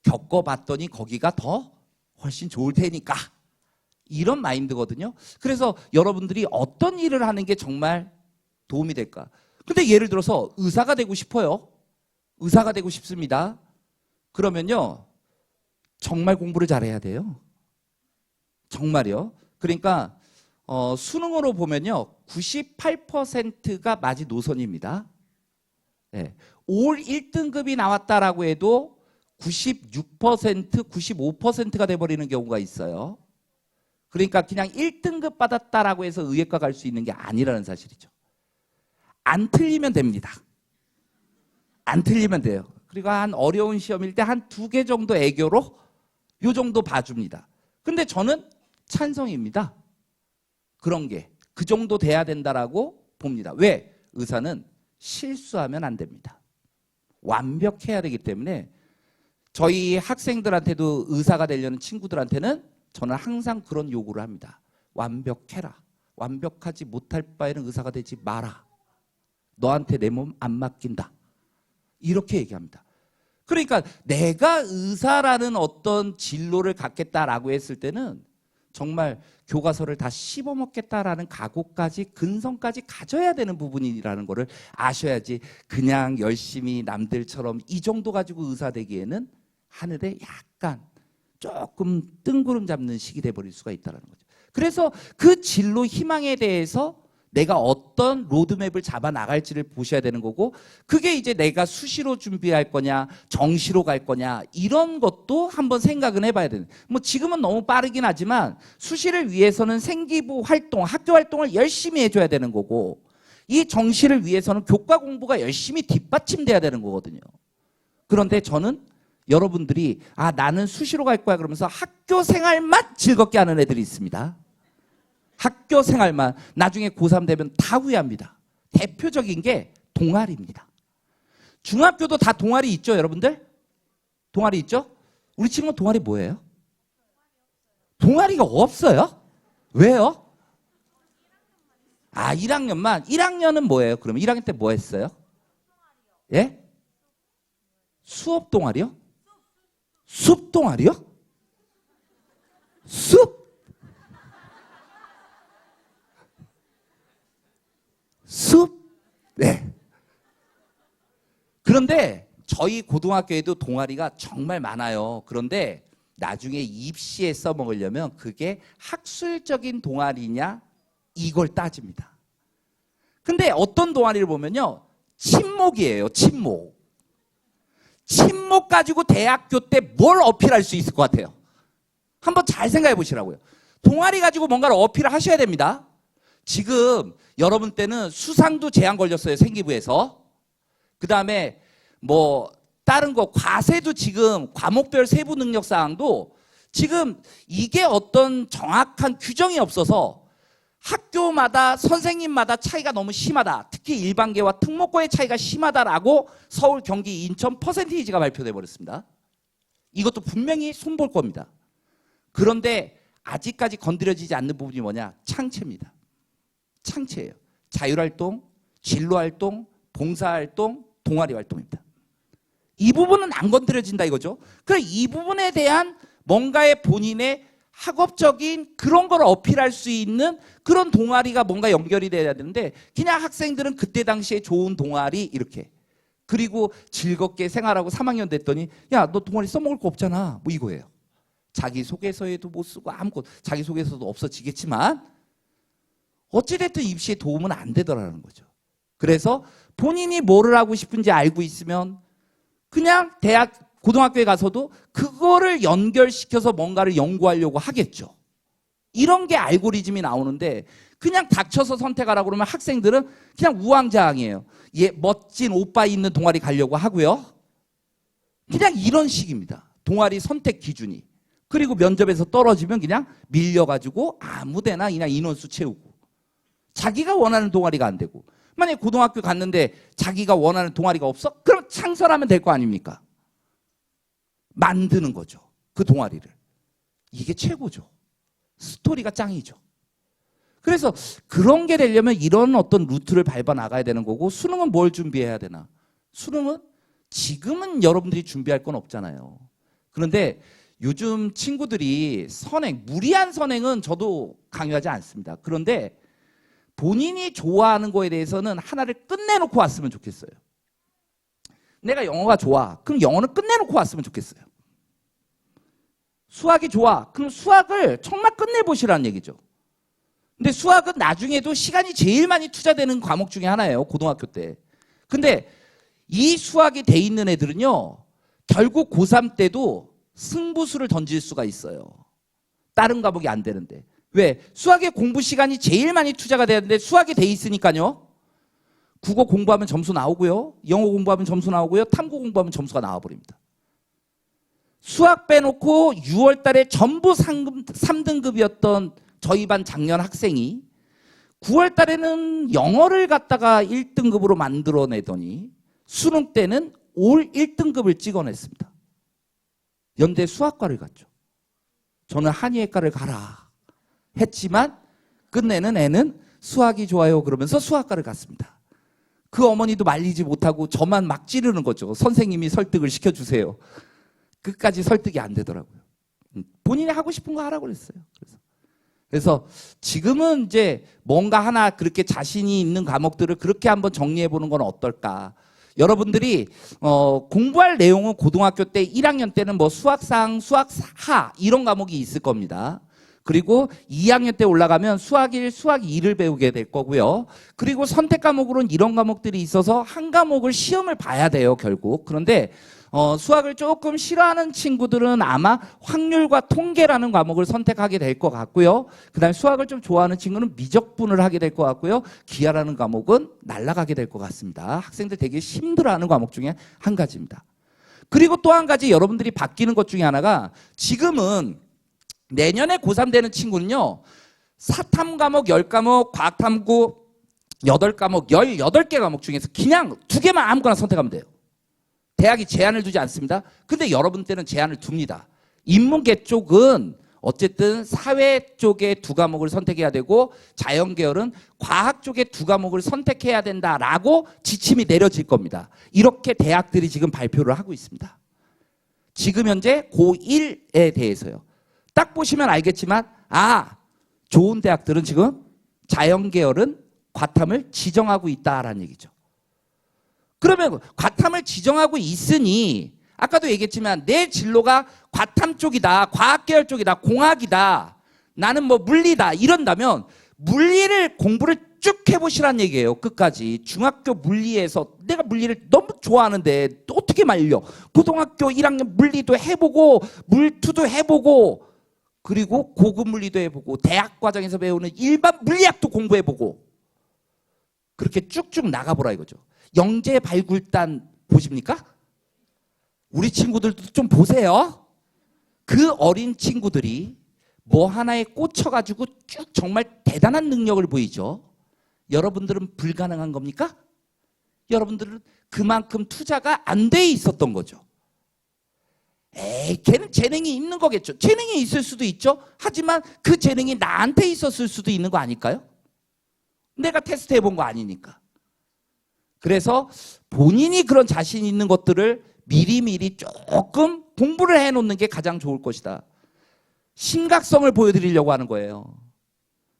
겪어봤더니 거기가 더 훨씬 좋을 테니까, 이런 마인드거든요. 그래서 여러분들이 어떤 일을 하는 게 정말 도움이 될까? 근데 예를 들어서 의사가 되고 싶어요. 의사가 되고 싶습니다. 그러면요 정말 공부를 잘해야 돼요. 정말요. 그러니까 수능으로 보면요 98%가 마지노선입니다. 네. 올 1등급이 나왔다라고 해도 96%, 95%가 돼버리는 경우가 있어요. 그러니까 그냥 1등급 받았다라고 해서 의예과 갈 수 있는 게 아니라는 사실이죠. 안 틀리면 됩니다. 안 틀리면 돼요. 그리고 한 어려운 시험일 때 한 2개 정도 애교로 요 정도 봐줍니다. 근데 저는 찬성입니다. 그런 게 그 정도 돼야 된다라고 봅니다. 왜? 의사는 실수하면 안 됩니다. 완벽해야 되기 때문에 저희 학생들한테도, 의사가 되려는 친구들한테는 저는 항상 그런 요구를 합니다. 완벽해라. 완벽하지 못할 바에는 의사가 되지 마라. 너한테 내 몸 안 맡긴다. 이렇게 얘기합니다. 그러니까 내가 의사라는 어떤 진로를 갖겠다라고 했을 때는 정말 교과서를 다 씹어먹겠다라는 각오까지, 근성까지 가져야 되는 부분이라는 거를 아셔야지, 그냥 열심히 남들처럼 이 정도 가지고 의사 되기에는 하늘에 약간 조금 뜬구름 잡는 식이 돼버릴 수가 있다는 거죠. 그래서 그 진로 희망에 대해서 내가 어떤 로드맵을 잡아 나갈지를 보셔야 되는 거고, 그게 이제 내가 수시로 준비할 거냐 정시로 갈 거냐 이런 것도 한번 생각은 해봐야 되는. 뭐 지금은 너무 빠르긴 하지만 수시를 위해서는 생기부 활동, 학교 활동을 열심히 해줘야 되는 거고, 이 정시를 위해서는 교과 공부가 열심히 뒷받침돼야 되는 거거든요. 그런데 저는 여러분들이 나는 수시로 갈 거야 그러면서 학교 생활만 즐겁게 하는 애들이 있습니다. 학교 생활만. 나중에 고3 되면 다 후회합니다. 대표적인 게 동아리입니다. 중학교도 다 동아리 있죠, 여러분들? 동아리 있죠? 우리 친구는 동아리 뭐예요? 동아리가 없어요? 왜요? 1학년만. 1학년은 뭐예요? 그러면 1학년 때 뭐 했어요? 예? 수업 동아리요? 숲 동아리요? 숲? 숲? 네. 그런데 저희 고등학교에도 동아리가 정말 많아요. 그런데 나중에 입시에 써먹으려면 그게 학술적인 동아리냐 이걸 따집니다. 근데 어떤 동아리를 보면요, 친목이에요. 친목. 친목 가지고 대학교 때 뭘 어필할 수 있을 것 같아요? 한번 잘 생각해 보시라고요. 동아리 가지고 뭔가를 어필을 하셔야 됩니다. 지금 여러분 때는 수상도 제한 걸렸어요, 생기부에서. 그 다음에 뭐 다른 거 과세도 지금 과목별 세부 능력 사항도 지금 이게 어떤 정확한 규정이 없어서 학교마다 선생님마다 차이가 너무 심하다. 특히 일반계와 특목고의 차이가 심하다라고 서울, 경기, 인천 퍼센테이지가 발표돼 버렸습니다. 이것도 분명히 손볼 겁니다. 그런데 아직까지 건드려지지 않는 부분이 뭐냐? 창체입니다. 창체예요. 자율활동, 진로활동, 봉사활동, 동아리활동입니다. 이 부분은 안 건드려진다 이거죠. 그럼 이 부분에 대한 뭔가의 본인의 학업적인 그런 걸 어필할 수 있는 그런 동아리가 뭔가 연결이 돼야 되는데, 그냥 학생들은 그때 당시에 좋은 동아리 이렇게, 그리고 즐겁게 생활하고 3학년 됐더니 야, 너 동아리 써먹을 거 없잖아 뭐 이거예요. 자기소개서에도 못 쓰고 아무것도, 자기소개서도 없어지겠지만 어찌됐든 입시에 도움은 안 되더라는 거죠. 그래서 본인이 뭐를 하고 싶은지 알고 있으면 그냥 대학, 고등학교에 가서도 그거를 연결시켜서 뭔가를 연구하려고 하겠죠. 이런 게 알고리즘이 나오는데 그냥 닥쳐서 선택하라고 그러면 학생들은 그냥 우왕좌왕이에요. 멋진 오빠 있는 동아리 가려고 하고요. 그냥 이런 식입니다. 동아리 선택 기준이. 그리고 면접에서 떨어지면 그냥 밀려가지고 아무데나 그냥 인원수 채우고. 자기가 원하는 동아리가 안 되고. 만약에 고등학교 갔는데 자기가 원하는 동아리가 없어? 그럼 창설하면 될 거 아닙니까? 만드는 거죠. 그 동아리를. 이게 최고죠. 스토리가 짱이죠. 그래서 그런 게 되려면 이런 어떤 루트를 밟아 나가야 되는 거고, 수능은 뭘 준비해야 되나? 수능은 지금은 여러분들이 준비할 건 없잖아요. 그런데 요즘 친구들이 선행, 무리한 선행은 저도 강요하지 않습니다. 그런데 본인이 좋아하는 거에 대해서는 하나를 끝내놓고 왔으면 좋겠어요. 내가 영어가 좋아. 그럼 영어는 끝내놓고 왔으면 좋겠어요. 수학이 좋아. 그럼 수학을 정말 끝내보시라는 얘기죠. 근데 수학은 나중에도 시간이 제일 많이 투자되는 과목 중에 하나예요. 고등학교 때. 근데 이 수학이 돼 있는 애들은요, 결국 고3 때도 승부수를 던질 수가 있어요. 다른 과목이 안 되는데. 왜? 수학의 공부 시간이 제일 많이 투자가 되는데 수학이 돼 있으니까요. 국어 공부하면 점수 나오고요. 영어 공부하면 점수 나오고요. 탐구 공부하면 점수가 나와버립니다. 수학 빼놓고 6월 달에 전부 3등급이었던 저희 반 작년 학생이 9월 달에는 영어를 갖다가 1등급으로 만들어내더니 수능 때는 올 1등급을 찍어냈습니다. 연대 수학과를 갔죠. 저는 한의학과를 가라 했지만 끝내는 애는 수학이 좋아요 그러면서 수학과를 갔습니다. 그 어머니도 말리지 못하고 저만 막 찌르는 거죠. 선생님이 설득을 시켜주세요. 끝까지 설득이 안 되더라고요. 본인이 하고 싶은 거 하라고 그랬어요. 그래서 지금은 이제 뭔가 하나 그렇게 자신이 있는 과목들을 그렇게 한번 정리해 보는 건 어떨까. 여러분들이 공부할 내용은 고등학교 때 1학년 때는 뭐 수학상, 수학하 이런 과목이 있을 겁니다. 그리고 2학년 때 올라가면 수학 1, 수학 2를 배우게 될 거고요. 그리고 선택 과목으로는 이런 과목들이 있어서 한 과목을 시험을 봐야 돼요, 결국. 그런데 수학을 조금 싫어하는 친구들은 아마 확률과 통계라는 과목을 선택하게 될 것 같고요. 그 다음에 수학을 좀 좋아하는 친구는 미적분을 하게 될 것 같고요. 기하라는 과목은 날아가게 될 것 같습니다. 학생들 되게 힘들어하는 과목 중에 한 가지입니다. 그리고 또 한 가지 여러분들이 바뀌는 것 중에 하나가 지금은 내년에 고3 되는 친구는요. 사탐 과목 10과목, 과학탐구 8과목, 18개 과목 중에서 그냥 2개만 아무거나 선택하면 돼요. 대학이 제한을 두지 않습니다. 근데 여러분 때는 제한을 둡니다. 인문계 쪽은 어쨌든 사회 쪽에 2과목을 선택해야 되고 자연계열은 과학 쪽에 2과목을 선택해야 된다라고 지침이 내려질 겁니다. 이렇게 대학들이 지금 발표를 하고 있습니다. 지금 현재 고1에 대해서요. 딱 보시면 알겠지만 좋은 대학들은 지금 자연계열은 과탐을 지정하고 있다라는 얘기죠. 그러면 과탐을 지정하고 있으니 아까도 얘기했지만 내 진로가 과탐 쪽이다, 과학계열 쪽이다, 공학이다, 나는 뭐 물리다 이런다면 물리를 공부를 쭉 해보시란 얘기예요. 끝까지. 중학교 물리에서 내가 물리를 너무 좋아하는데 어떻게 말려. 고등학교 1학년 물리도 해보고 물투도 해보고 그리고 고급 물리도 해보고 대학 과정에서 배우는 일반 물리학도 공부해보고 그렇게 쭉쭉 나가보라 이거죠. 영재 발굴단 보십니까? 우리 친구들도 좀 보세요. 그 어린 친구들이 뭐 하나에 꽂혀가지고 쭉 정말 대단한 능력을 보이죠. 여러분들은 불가능한 겁니까? 여러분들은 그만큼 투자가 안 돼 있었던 거죠. 걔는 재능이 있는 거겠죠. 재능이 있을 수도 있죠. 하지만 그 재능이 나한테 있었을 수도 있는 거 아닐까요? 내가 테스트 해본 거 아니니까. 그래서 본인이 그런 자신 있는 것들을 미리미리 조금 공부를 해놓는 게 가장 좋을 것이다. 심각성을 보여드리려고 하는 거예요.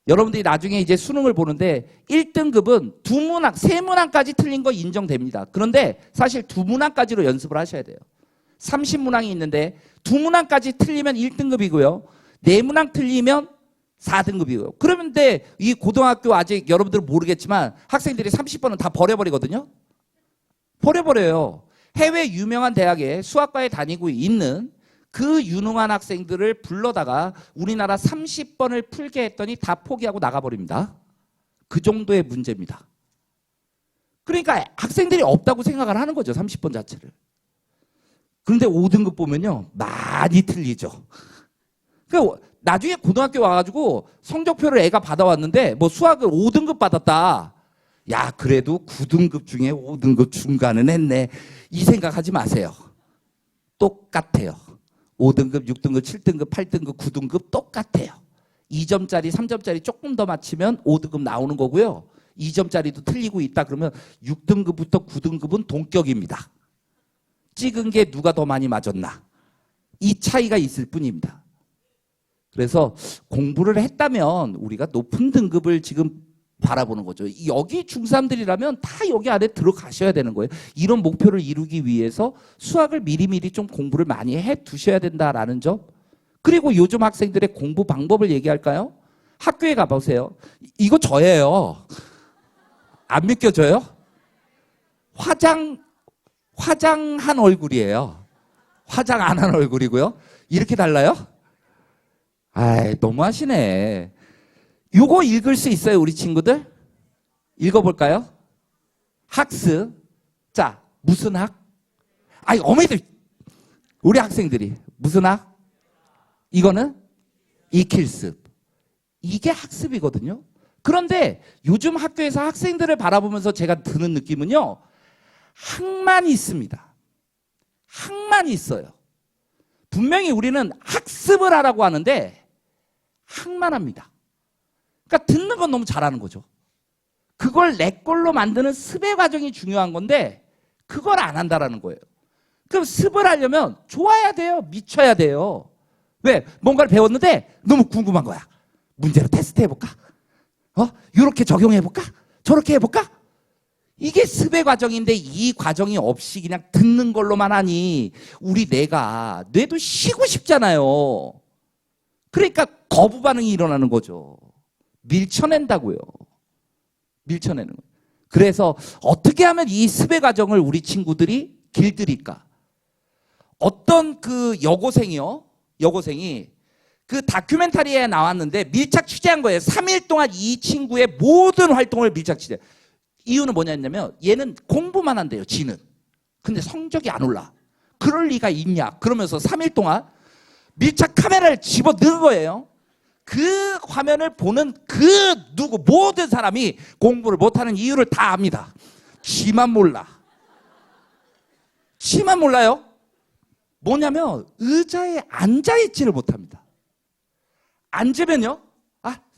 여러분들이 나중에 이제 수능을 보는데 1등급은 2문항, 3문항까지 틀린 거 인정됩니다. 그런데 사실 2문항까지로 연습을 하셔야 돼요. 30문항이 있는데 2문항까지 틀리면 1등급이고요. 4문항 틀리면 4등급이고요. 그런데 이 고등학교 아직 여러분들은 모르겠지만 학생들이 30번은 다 버려버리거든요. 버려버려요. 해외 유명한 대학에 수학과에 다니고 있는 그 유능한 학생들을 불러다가 우리나라 30번을 풀게 했더니 다 포기하고 나가버립니다. 그 정도의 문제입니다. 그러니까 학생들이 없다고 생각을 하는 거죠. 30번 자체를. 그런데 5등급 보면요. 많이 틀리죠. 그러니까 나중에 고등학교 와가지고 성적표를 애가 받아왔는데 뭐 수학을 5등급 받았다. 야 그래도 9등급 중에 5등급 중간은 했네. 이 생각하지 마세요. 똑같아요. 5등급, 6등급, 7등급, 8등급, 9등급 똑같아요. 2점짜리, 3점짜리 조금 더 맞히면 5등급 나오는 거고요. 2점짜리도 틀리고 있다 그러면 6등급부터 9등급은 동격입니다. 찍은 게 누가 더 많이 맞았나. 이 차이가 있을 뿐입니다. 그래서 공부를 했다면 우리가 높은 등급을 지금 바라보는 거죠. 여기 중3들이라면 다 여기 안에 들어가셔야 되는 거예요. 이런 목표를 이루기 위해서 수학을 미리미리 좀 공부를 많이 해 두셔야 된다라는 점. 그리고 요즘 학생들의 공부 방법을 얘기할까요? 학교에 가보세요. 이거 저예요. 안 믿겨져요? 화장한 얼굴이에요. 화장 안 한 얼굴이고요. 이렇게 달라요? 너무하시네. 요거 읽을 수 있어요, 우리 친구들? 읽어볼까요? 학습. 자, 무슨 학? 어머니들, 우리 학생들이 무슨 학? 이거는 익힐습. 이게 학습이거든요. 그런데 요즘 학교에서 학생들을 바라보면서 제가 드는 느낌은요. 학만 있습니다. 학만 있어요. 분명히 우리는 학습을 하라고 하는데 학만 합니다. 그러니까 듣는 건 너무 잘하는 거죠. 그걸 내 걸로 만드는 습의 과정이 중요한 건데 그걸 안 한다라는 거예요. 그럼 습을 하려면 좋아야 돼요. 미쳐야 돼요. 왜? 뭔가를 배웠는데 너무 궁금한 거야. 문제로 테스트 해볼까? 이렇게 적용해볼까? 저렇게 해볼까? 이게 습의 과정인데 이 과정이 없이 그냥 듣는 걸로만 하니 우리 뇌도 쉬고 싶잖아요. 그러니까 거부 반응이 일어나는 거죠. 밀쳐낸다고요. 밀쳐내는 거예요. 그래서 어떻게 하면 이 습의 과정을 우리 친구들이 길들일까? 어떤 그 여고생이 그 다큐멘터리에 나왔는데 밀착 취재한 거예요. 3일 동안 이 친구의 모든 활동을 밀착 취재. 이유는 뭐냐면 얘는 공부만 한대요. 지는. 근데 성적이 안 올라. 그럴 리가 있냐. 그러면서 3일 동안 밀착 카메라를 집어넣은 거예요. 그 화면을 보는 모든 사람이 공부를 못하는 이유를 다 압니다. 지만 몰라. 지만 몰라요. 뭐냐면 의자에 앉아있지를 못합니다. 앉으면요,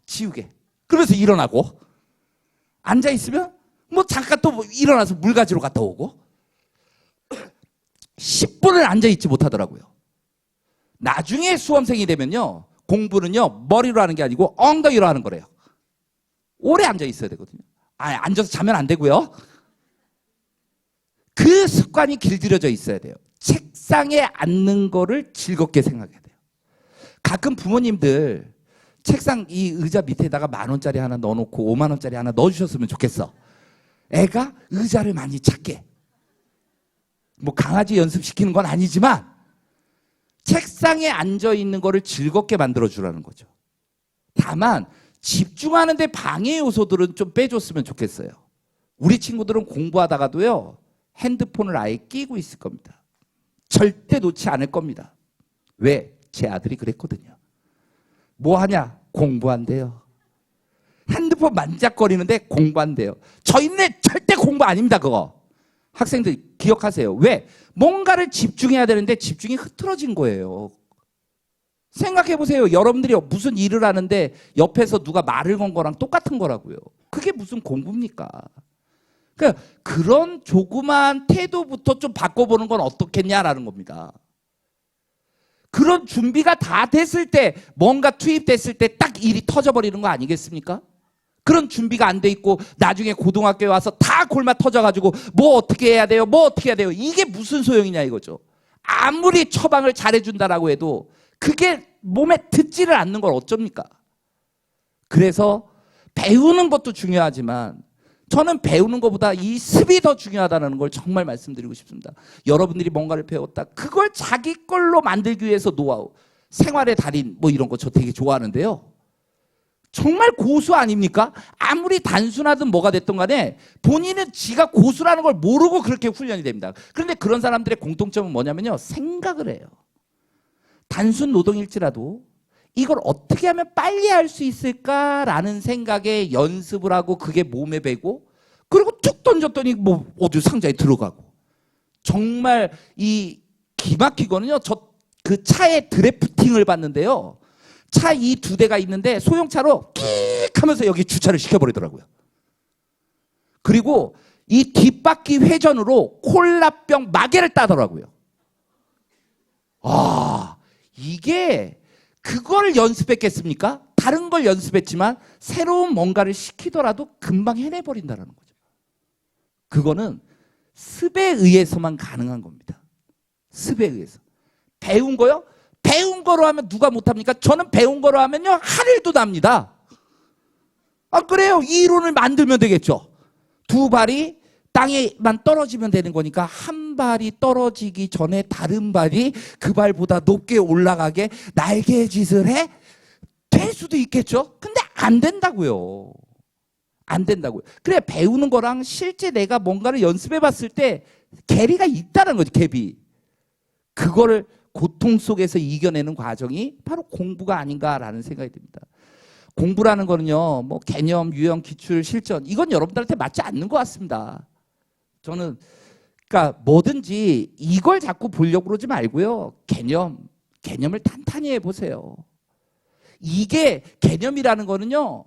지우개. 그러면서 일어나고, 앉아있으면 뭐 잠깐 또 일어나서 물 가지러 갔다 오고, 10분을 앉아있지 못하더라고요. 나중에 수험생이 되면요, 공부는요, 머리로 하는 게 아니고 엉덩이로 하는 거래요. 오래 앉아있어야 되거든요. 앉아서 자면 안 되고요. 그 습관이 길들여져 있어야 돼요. 책상에 앉는 거를 즐겁게 생각해야 돼요. 가끔 부모님들 책상 이 의자 밑에다가 10,000원짜리 하나 넣어놓고 50,000원짜리 하나 넣어주셨으면 좋겠어. 애가 의자를 많이 찾게. 뭐 강아지 연습시키는 건 아니지만 책상에 앉아있는 거를 즐겁게 만들어주라는 거죠. 다만 집중하는데 방해 요소들은 좀 빼줬으면 좋겠어요. 우리 친구들은 공부하다가도요, 핸드폰을 아예 끼고 있을 겁니다. 절대 놓지 않을 겁니다. 왜? 제 아들이 그랬거든요. 뭐 하냐? 공부한대요. 핸드폰 만작거리는데 공부한대요. 저희네 절대 공부 아닙니다, 그거. 학생들 기억하세요. 왜? 뭔가를 집중해야 되는데 집중이 흐트러진 거예요. 생각해보세요. 여러분들이 무슨 일을 하는데 옆에서 누가 말을 건 거랑 똑같은 거라고요. 그게 무슨 공부입니까? 그러니까 그런 조그만 태도부터 좀 바꿔보는 건 어떻겠냐라는 겁니다. 그런 준비가 다 됐을 때, 뭔가 투입됐을 때 딱 일이 터져버리는 거 아니겠습니까? 그런 준비가 안 돼 있고 나중에 고등학교에 와서 다 골마 터져가지고 뭐 어떻게 해야 돼요? 뭐 어떻게 해야 돼요? 이게 무슨 소용이냐 이거죠. 아무리 처방을 잘해준다라고 해도 그게 몸에 듣지를 않는 걸 어쩝니까? 그래서 배우는 것도 중요하지만 저는 배우는 것보다 이 습이 더 중요하다는 걸 정말 말씀드리고 싶습니다. 여러분들이 뭔가를 배웠다. 그걸 자기 걸로 만들기 위해서 노하우, 생활의 달인 뭐 이런 거 저 되게 좋아하는데요. 정말 고수 아닙니까? 아무리 단순하든 뭐가 됐든 간에 본인은 지가 고수라는 걸 모르고 그렇게 훈련이 됩니다. 그런데 그런 사람들의 공통점은 뭐냐면요. 생각을 해요. 단순 노동일지라도 이걸 어떻게 하면 빨리 할 수 있을까라는 생각에 연습을 하고 그게 몸에 배고 그리고 툭 던졌더니 뭐 어디 상자에 들어가고 정말 이 기막히거든요. 저 그 차에 드래프팅을 봤는데요. 차 이 2대가 있는데 소형차로 끽 하면서 여기 주차를 시켜버리더라고요. 그리고 이 뒷바퀴 회전으로 콜라병 마개를 따더라고요. 이게 그걸 연습했겠습니까? 다른 걸 연습했지만 새로운 뭔가를 시키더라도 금방 해내버린다는 거죠. 그거는 습에 의해서만 가능한 겁니다. 습에 의해서. 배운 거요? 배운 거로 하면 누가 못합니까? 저는 배운 거로 하면요 하늘도 납니다. 그래요. 이 이론을 만들면 되겠죠. 두 발이 땅에만 떨어지면 되는 거니까 한 발이 떨어지기 전에 다른 발이 그 발보다 높게 올라가게 날개짓을 해? 될 수도 있겠죠. 근데 안 된다고요. 안 된다고요. 그래 배우는 거랑 실제 내가 뭔가를 연습해 봤을 때 괴리가 있다는 거죠. 갭이. 그거를 고통 속에서 이겨내는 과정이 바로 공부가 아닌가라는 생각이 듭니다. 공부라는 거는요, 뭐 개념, 유형, 기출, 실전 이건 여러분들한테 맞지 않는 것 같습니다. 저는 그러니까 뭐든지 이걸 자꾸 보려고 그러지 말고요. 개념을 탄탄히 해보세요. 이게 개념이라는 거는요.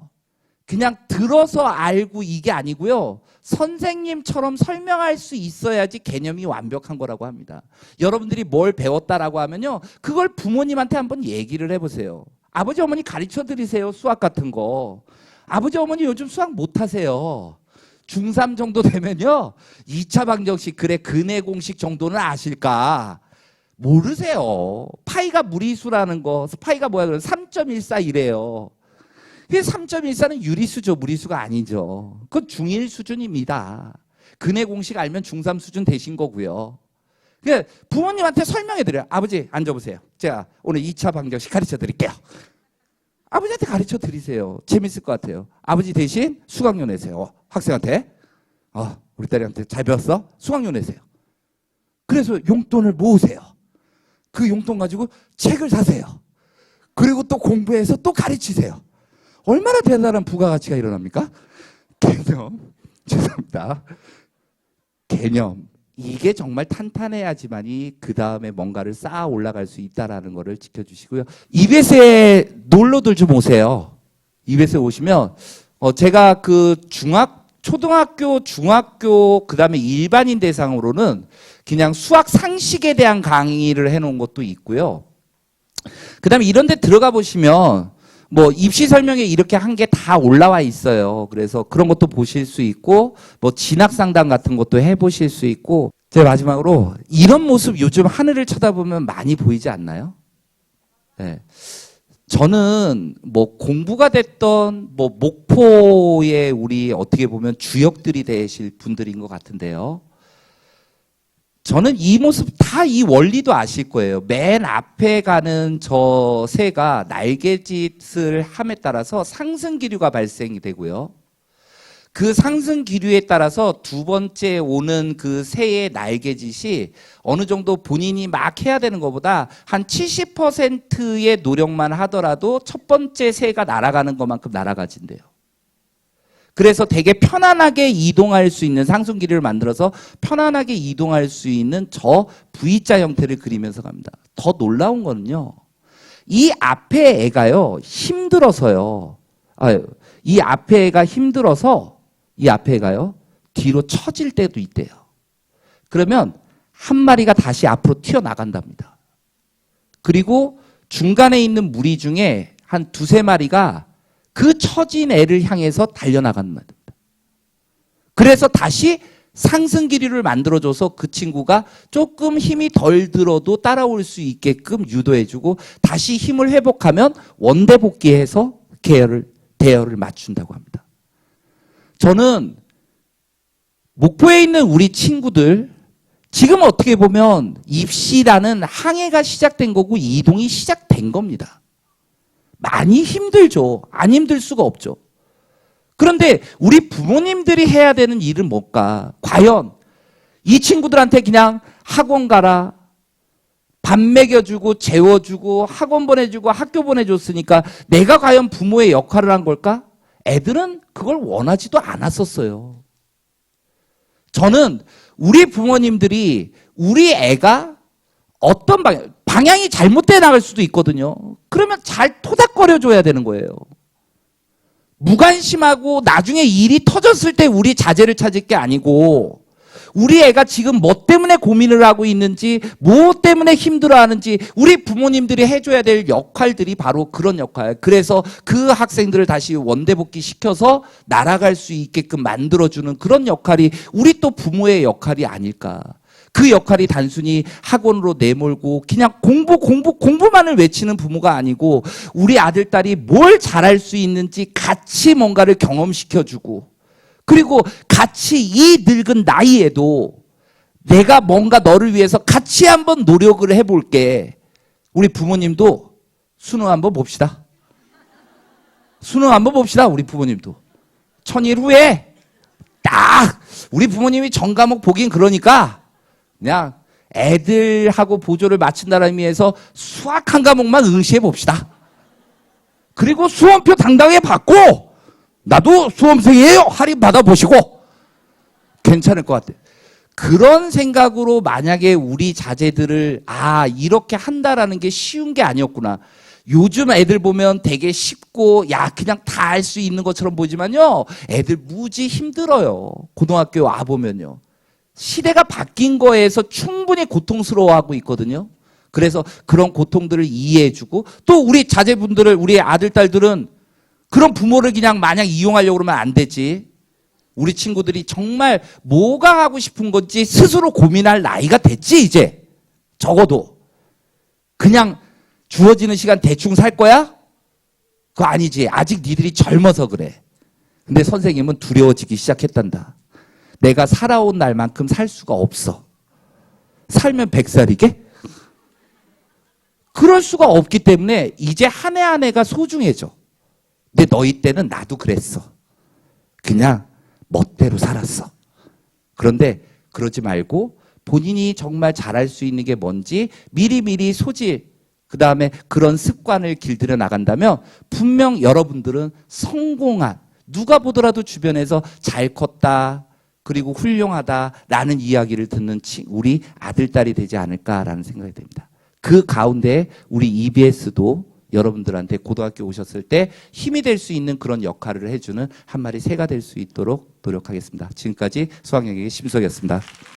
그냥 들어서 알고 이게 아니고요. 선생님처럼 설명할 수 있어야지 개념이 완벽한 거라고 합니다. 여러분들이 뭘 배웠다라고 하면요. 그걸 부모님한테 한번 얘기를 해보세요. 아버지 어머니 가르쳐 드리세요. 수학 같은 거. 아버지 어머니 요즘 수학 못하세요. 중3 정도 되면요. 2차 방정식, 그래, 근해 공식 정도는 아실까? 모르세요. 파이가 무리수라는 거, 파이가 뭐야? 그러면 3.14 이래요. 3.14는 유리수죠. 무리수가 아니죠. 그건 중1 수준입니다. 근해 공식 알면 중3 수준 되신 거고요. 그러니까 부모님한테 설명해 드려요. 아버지 앉아보세요. 제가 오늘 2차 방정식 가르쳐 드릴게요. 아버지한테 가르쳐 드리세요. 재밌을 것 같아요. 아버지 대신 수강료 내세요. 학생한테. 우리 딸한테 잘 배웠어? 수강료 내세요. 그래서 용돈을 모으세요. 그 용돈 가지고 책을 사세요. 그리고 또 공부해서 또 가르치세요. 얼마나 대단한 부가가치가 일어납니까? 개념. 죄송합니다. 개념. 이게 정말 탄탄해야지만이 그 다음에 뭔가를 쌓아 올라갈 수 있다라는 거를 지켜주시고요. EBS에 놀러들 좀 오세요. EBS에 오시면 제가 그 초등학교, 중학교, 그 다음에 일반인 대상으로는 그냥 수학 상식에 대한 강의를 해놓은 것도 있고요. 그 다음에 이런 데 들어가 보시면 뭐 입시 설명에 이렇게 한 게 다 올라와 있어요. 그래서 그런 것도 보실 수 있고 뭐 진학 상담 같은 것도 해보실 수 있고. 제가 마지막으로 이런 모습 요즘 하늘을 쳐다보면 많이 보이지 않나요? 네. 저는 뭐 공부가 됐던 뭐 목포의 우리 어떻게 보면 주역들이 되실 분들인 것 같은데요. 저는 이 모습 다 이 원리도 아실 거예요. 맨 앞에 가는 저 새가 날개짓을 함에 따라서 상승 기류가 발생이 되고요. 그 상승 기류에 따라서 두 번째 오는 그 새의 날개짓이 어느 정도 본인이 막 해야 되는 것보다 한 70%의 노력만 하더라도 첫 번째 새가 날아가는 것만큼 날아가진대요. 그래서 되게 편안하게 이동할 수 있는 상승기류를 만들어서 편안하게 이동할 수 있는 저 V자 형태를 그리면서 갑니다. 더 놀라운 거는요. 이 앞에 애가요. 힘들어서요. 이 앞에 애가 힘들어서 이 앞에 애가요. 뒤로 처질 때도 있대요. 그러면 한 마리가 다시 앞으로 튀어나간답니다. 그리고 중간에 있는 무리 중에 한 두세 마리가 그 처진 애를 향해서 달려나가는 말입니다. 그래서 다시 상승 기류를 만들어줘서 그 친구가 조금 힘이 덜 들어도 따라올 수 있게끔 유도해주고 다시 힘을 회복하면 원대 복귀해서 대열을 맞춘다고 합니다. 저는 목포에 있는 우리 친구들 지금 어떻게 보면 입시라는 항해가 시작된 거고 이동이 시작된 겁니다. 많이 힘들죠. 안 힘들 수가 없죠. 그런데 우리 부모님들이 해야 되는 일은 뭘까? 과연 이 친구들한테 그냥 학원 가라, 밥 먹여주고 재워주고 학원 보내주고 학교 보내줬으니까 내가 과연 부모의 역할을 한 걸까? 애들은 그걸 원하지도 않았었어요. 저는 우리 부모님들이 우리 애가 어떤 방향이 잘못돼 나갈 수도 있거든요. 그러면 잘 토닥거려줘야 되는 거예요. 무관심하고 나중에 일이 터졌을 때 우리 자제를 찾을 게 아니고 우리 애가 지금 뭐 때문에 고민을 하고 있는지 뭐 때문에 힘들어하는지 우리 부모님들이 해줘야 될 역할들이 바로 그런 역할. 그래서 그 학생들을 다시 원대복귀 시켜서 날아갈 수 있게끔 만들어주는 그런 역할이 우리 또 부모의 역할이 아닐까. 그 역할이 단순히 학원으로 내몰고 그냥 공부만을 외치는 부모가 아니고 우리 아들, 딸이 뭘 잘할 수 있는지 같이 뭔가를 경험시켜주고 그리고 같이 이 늙은 나이에도 내가 뭔가 너를 위해서 같이 한번 노력을 해볼게. 우리 부모님도 수능 한번 봅시다. 수능 한번 봅시다. 우리 부모님도. 천일 후에 딱 우리 부모님이 전 과목 보긴 그러니까 그냥 애들하고 보조를 맞춘다는 의미에서 수학 한 과목만 응시해 봅시다. 그리고 수험표 당당하게 받고 나도 수험생이에요 할인 받아보시고 괜찮을 것 같아요. 그런 생각으로 만약에 우리 자제들을 이렇게 한다라는 게 쉬운 게 아니었구나. 요즘 애들 보면 되게 쉽고 그냥 다 할 수 있는 것처럼 보이지만요. 애들 무지 힘들어요. 고등학교 와보면요. 시대가 바뀐 거에서 충분히 고통스러워하고 있거든요. 그래서 그런 고통들을 이해해주고 또 우리 자제분들을 우리 아들, 딸들은 그런 부모를 그냥 마냥 이용하려고 그러면 안 되지. 우리 친구들이 정말 뭐가 하고 싶은 건지 스스로 고민할 나이가 됐지, 이제. 적어도. 그냥 주어지는 시간 대충 살 거야? 그거 아니지. 아직 니들이 젊어서 그래. 근데 선생님은 두려워지기 시작했단다. 내가 살아온 날만큼 살 수가 없어. 살면 100살이게? 그럴 수가 없기 때문에 이제 한 해 한 해가 소중해져. 근데 너희 때는 나도 그랬어. 그냥 멋대로 살았어. 그런데 그러지 말고 본인이 정말 잘할 수 있는 게 뭔지 미리미리 소질, 그 다음에 그런 습관을 길들여 나간다면 분명 여러분들은 성공한, 누가 보더라도 주변에서 잘 컸다, 그리고 훌륭하다라는 이야기를 듣는 우리 아들, 딸이 되지 않을까라는 생각이 듭니다. 그 가운데 우리 EBS도 여러분들한테 고등학교 오셨을 때 힘이 될 수 있는 그런 역할을 해주는 한 마리 새가 될 수 있도록 노력하겠습니다. 지금까지 수학여행의 심석이었습니다.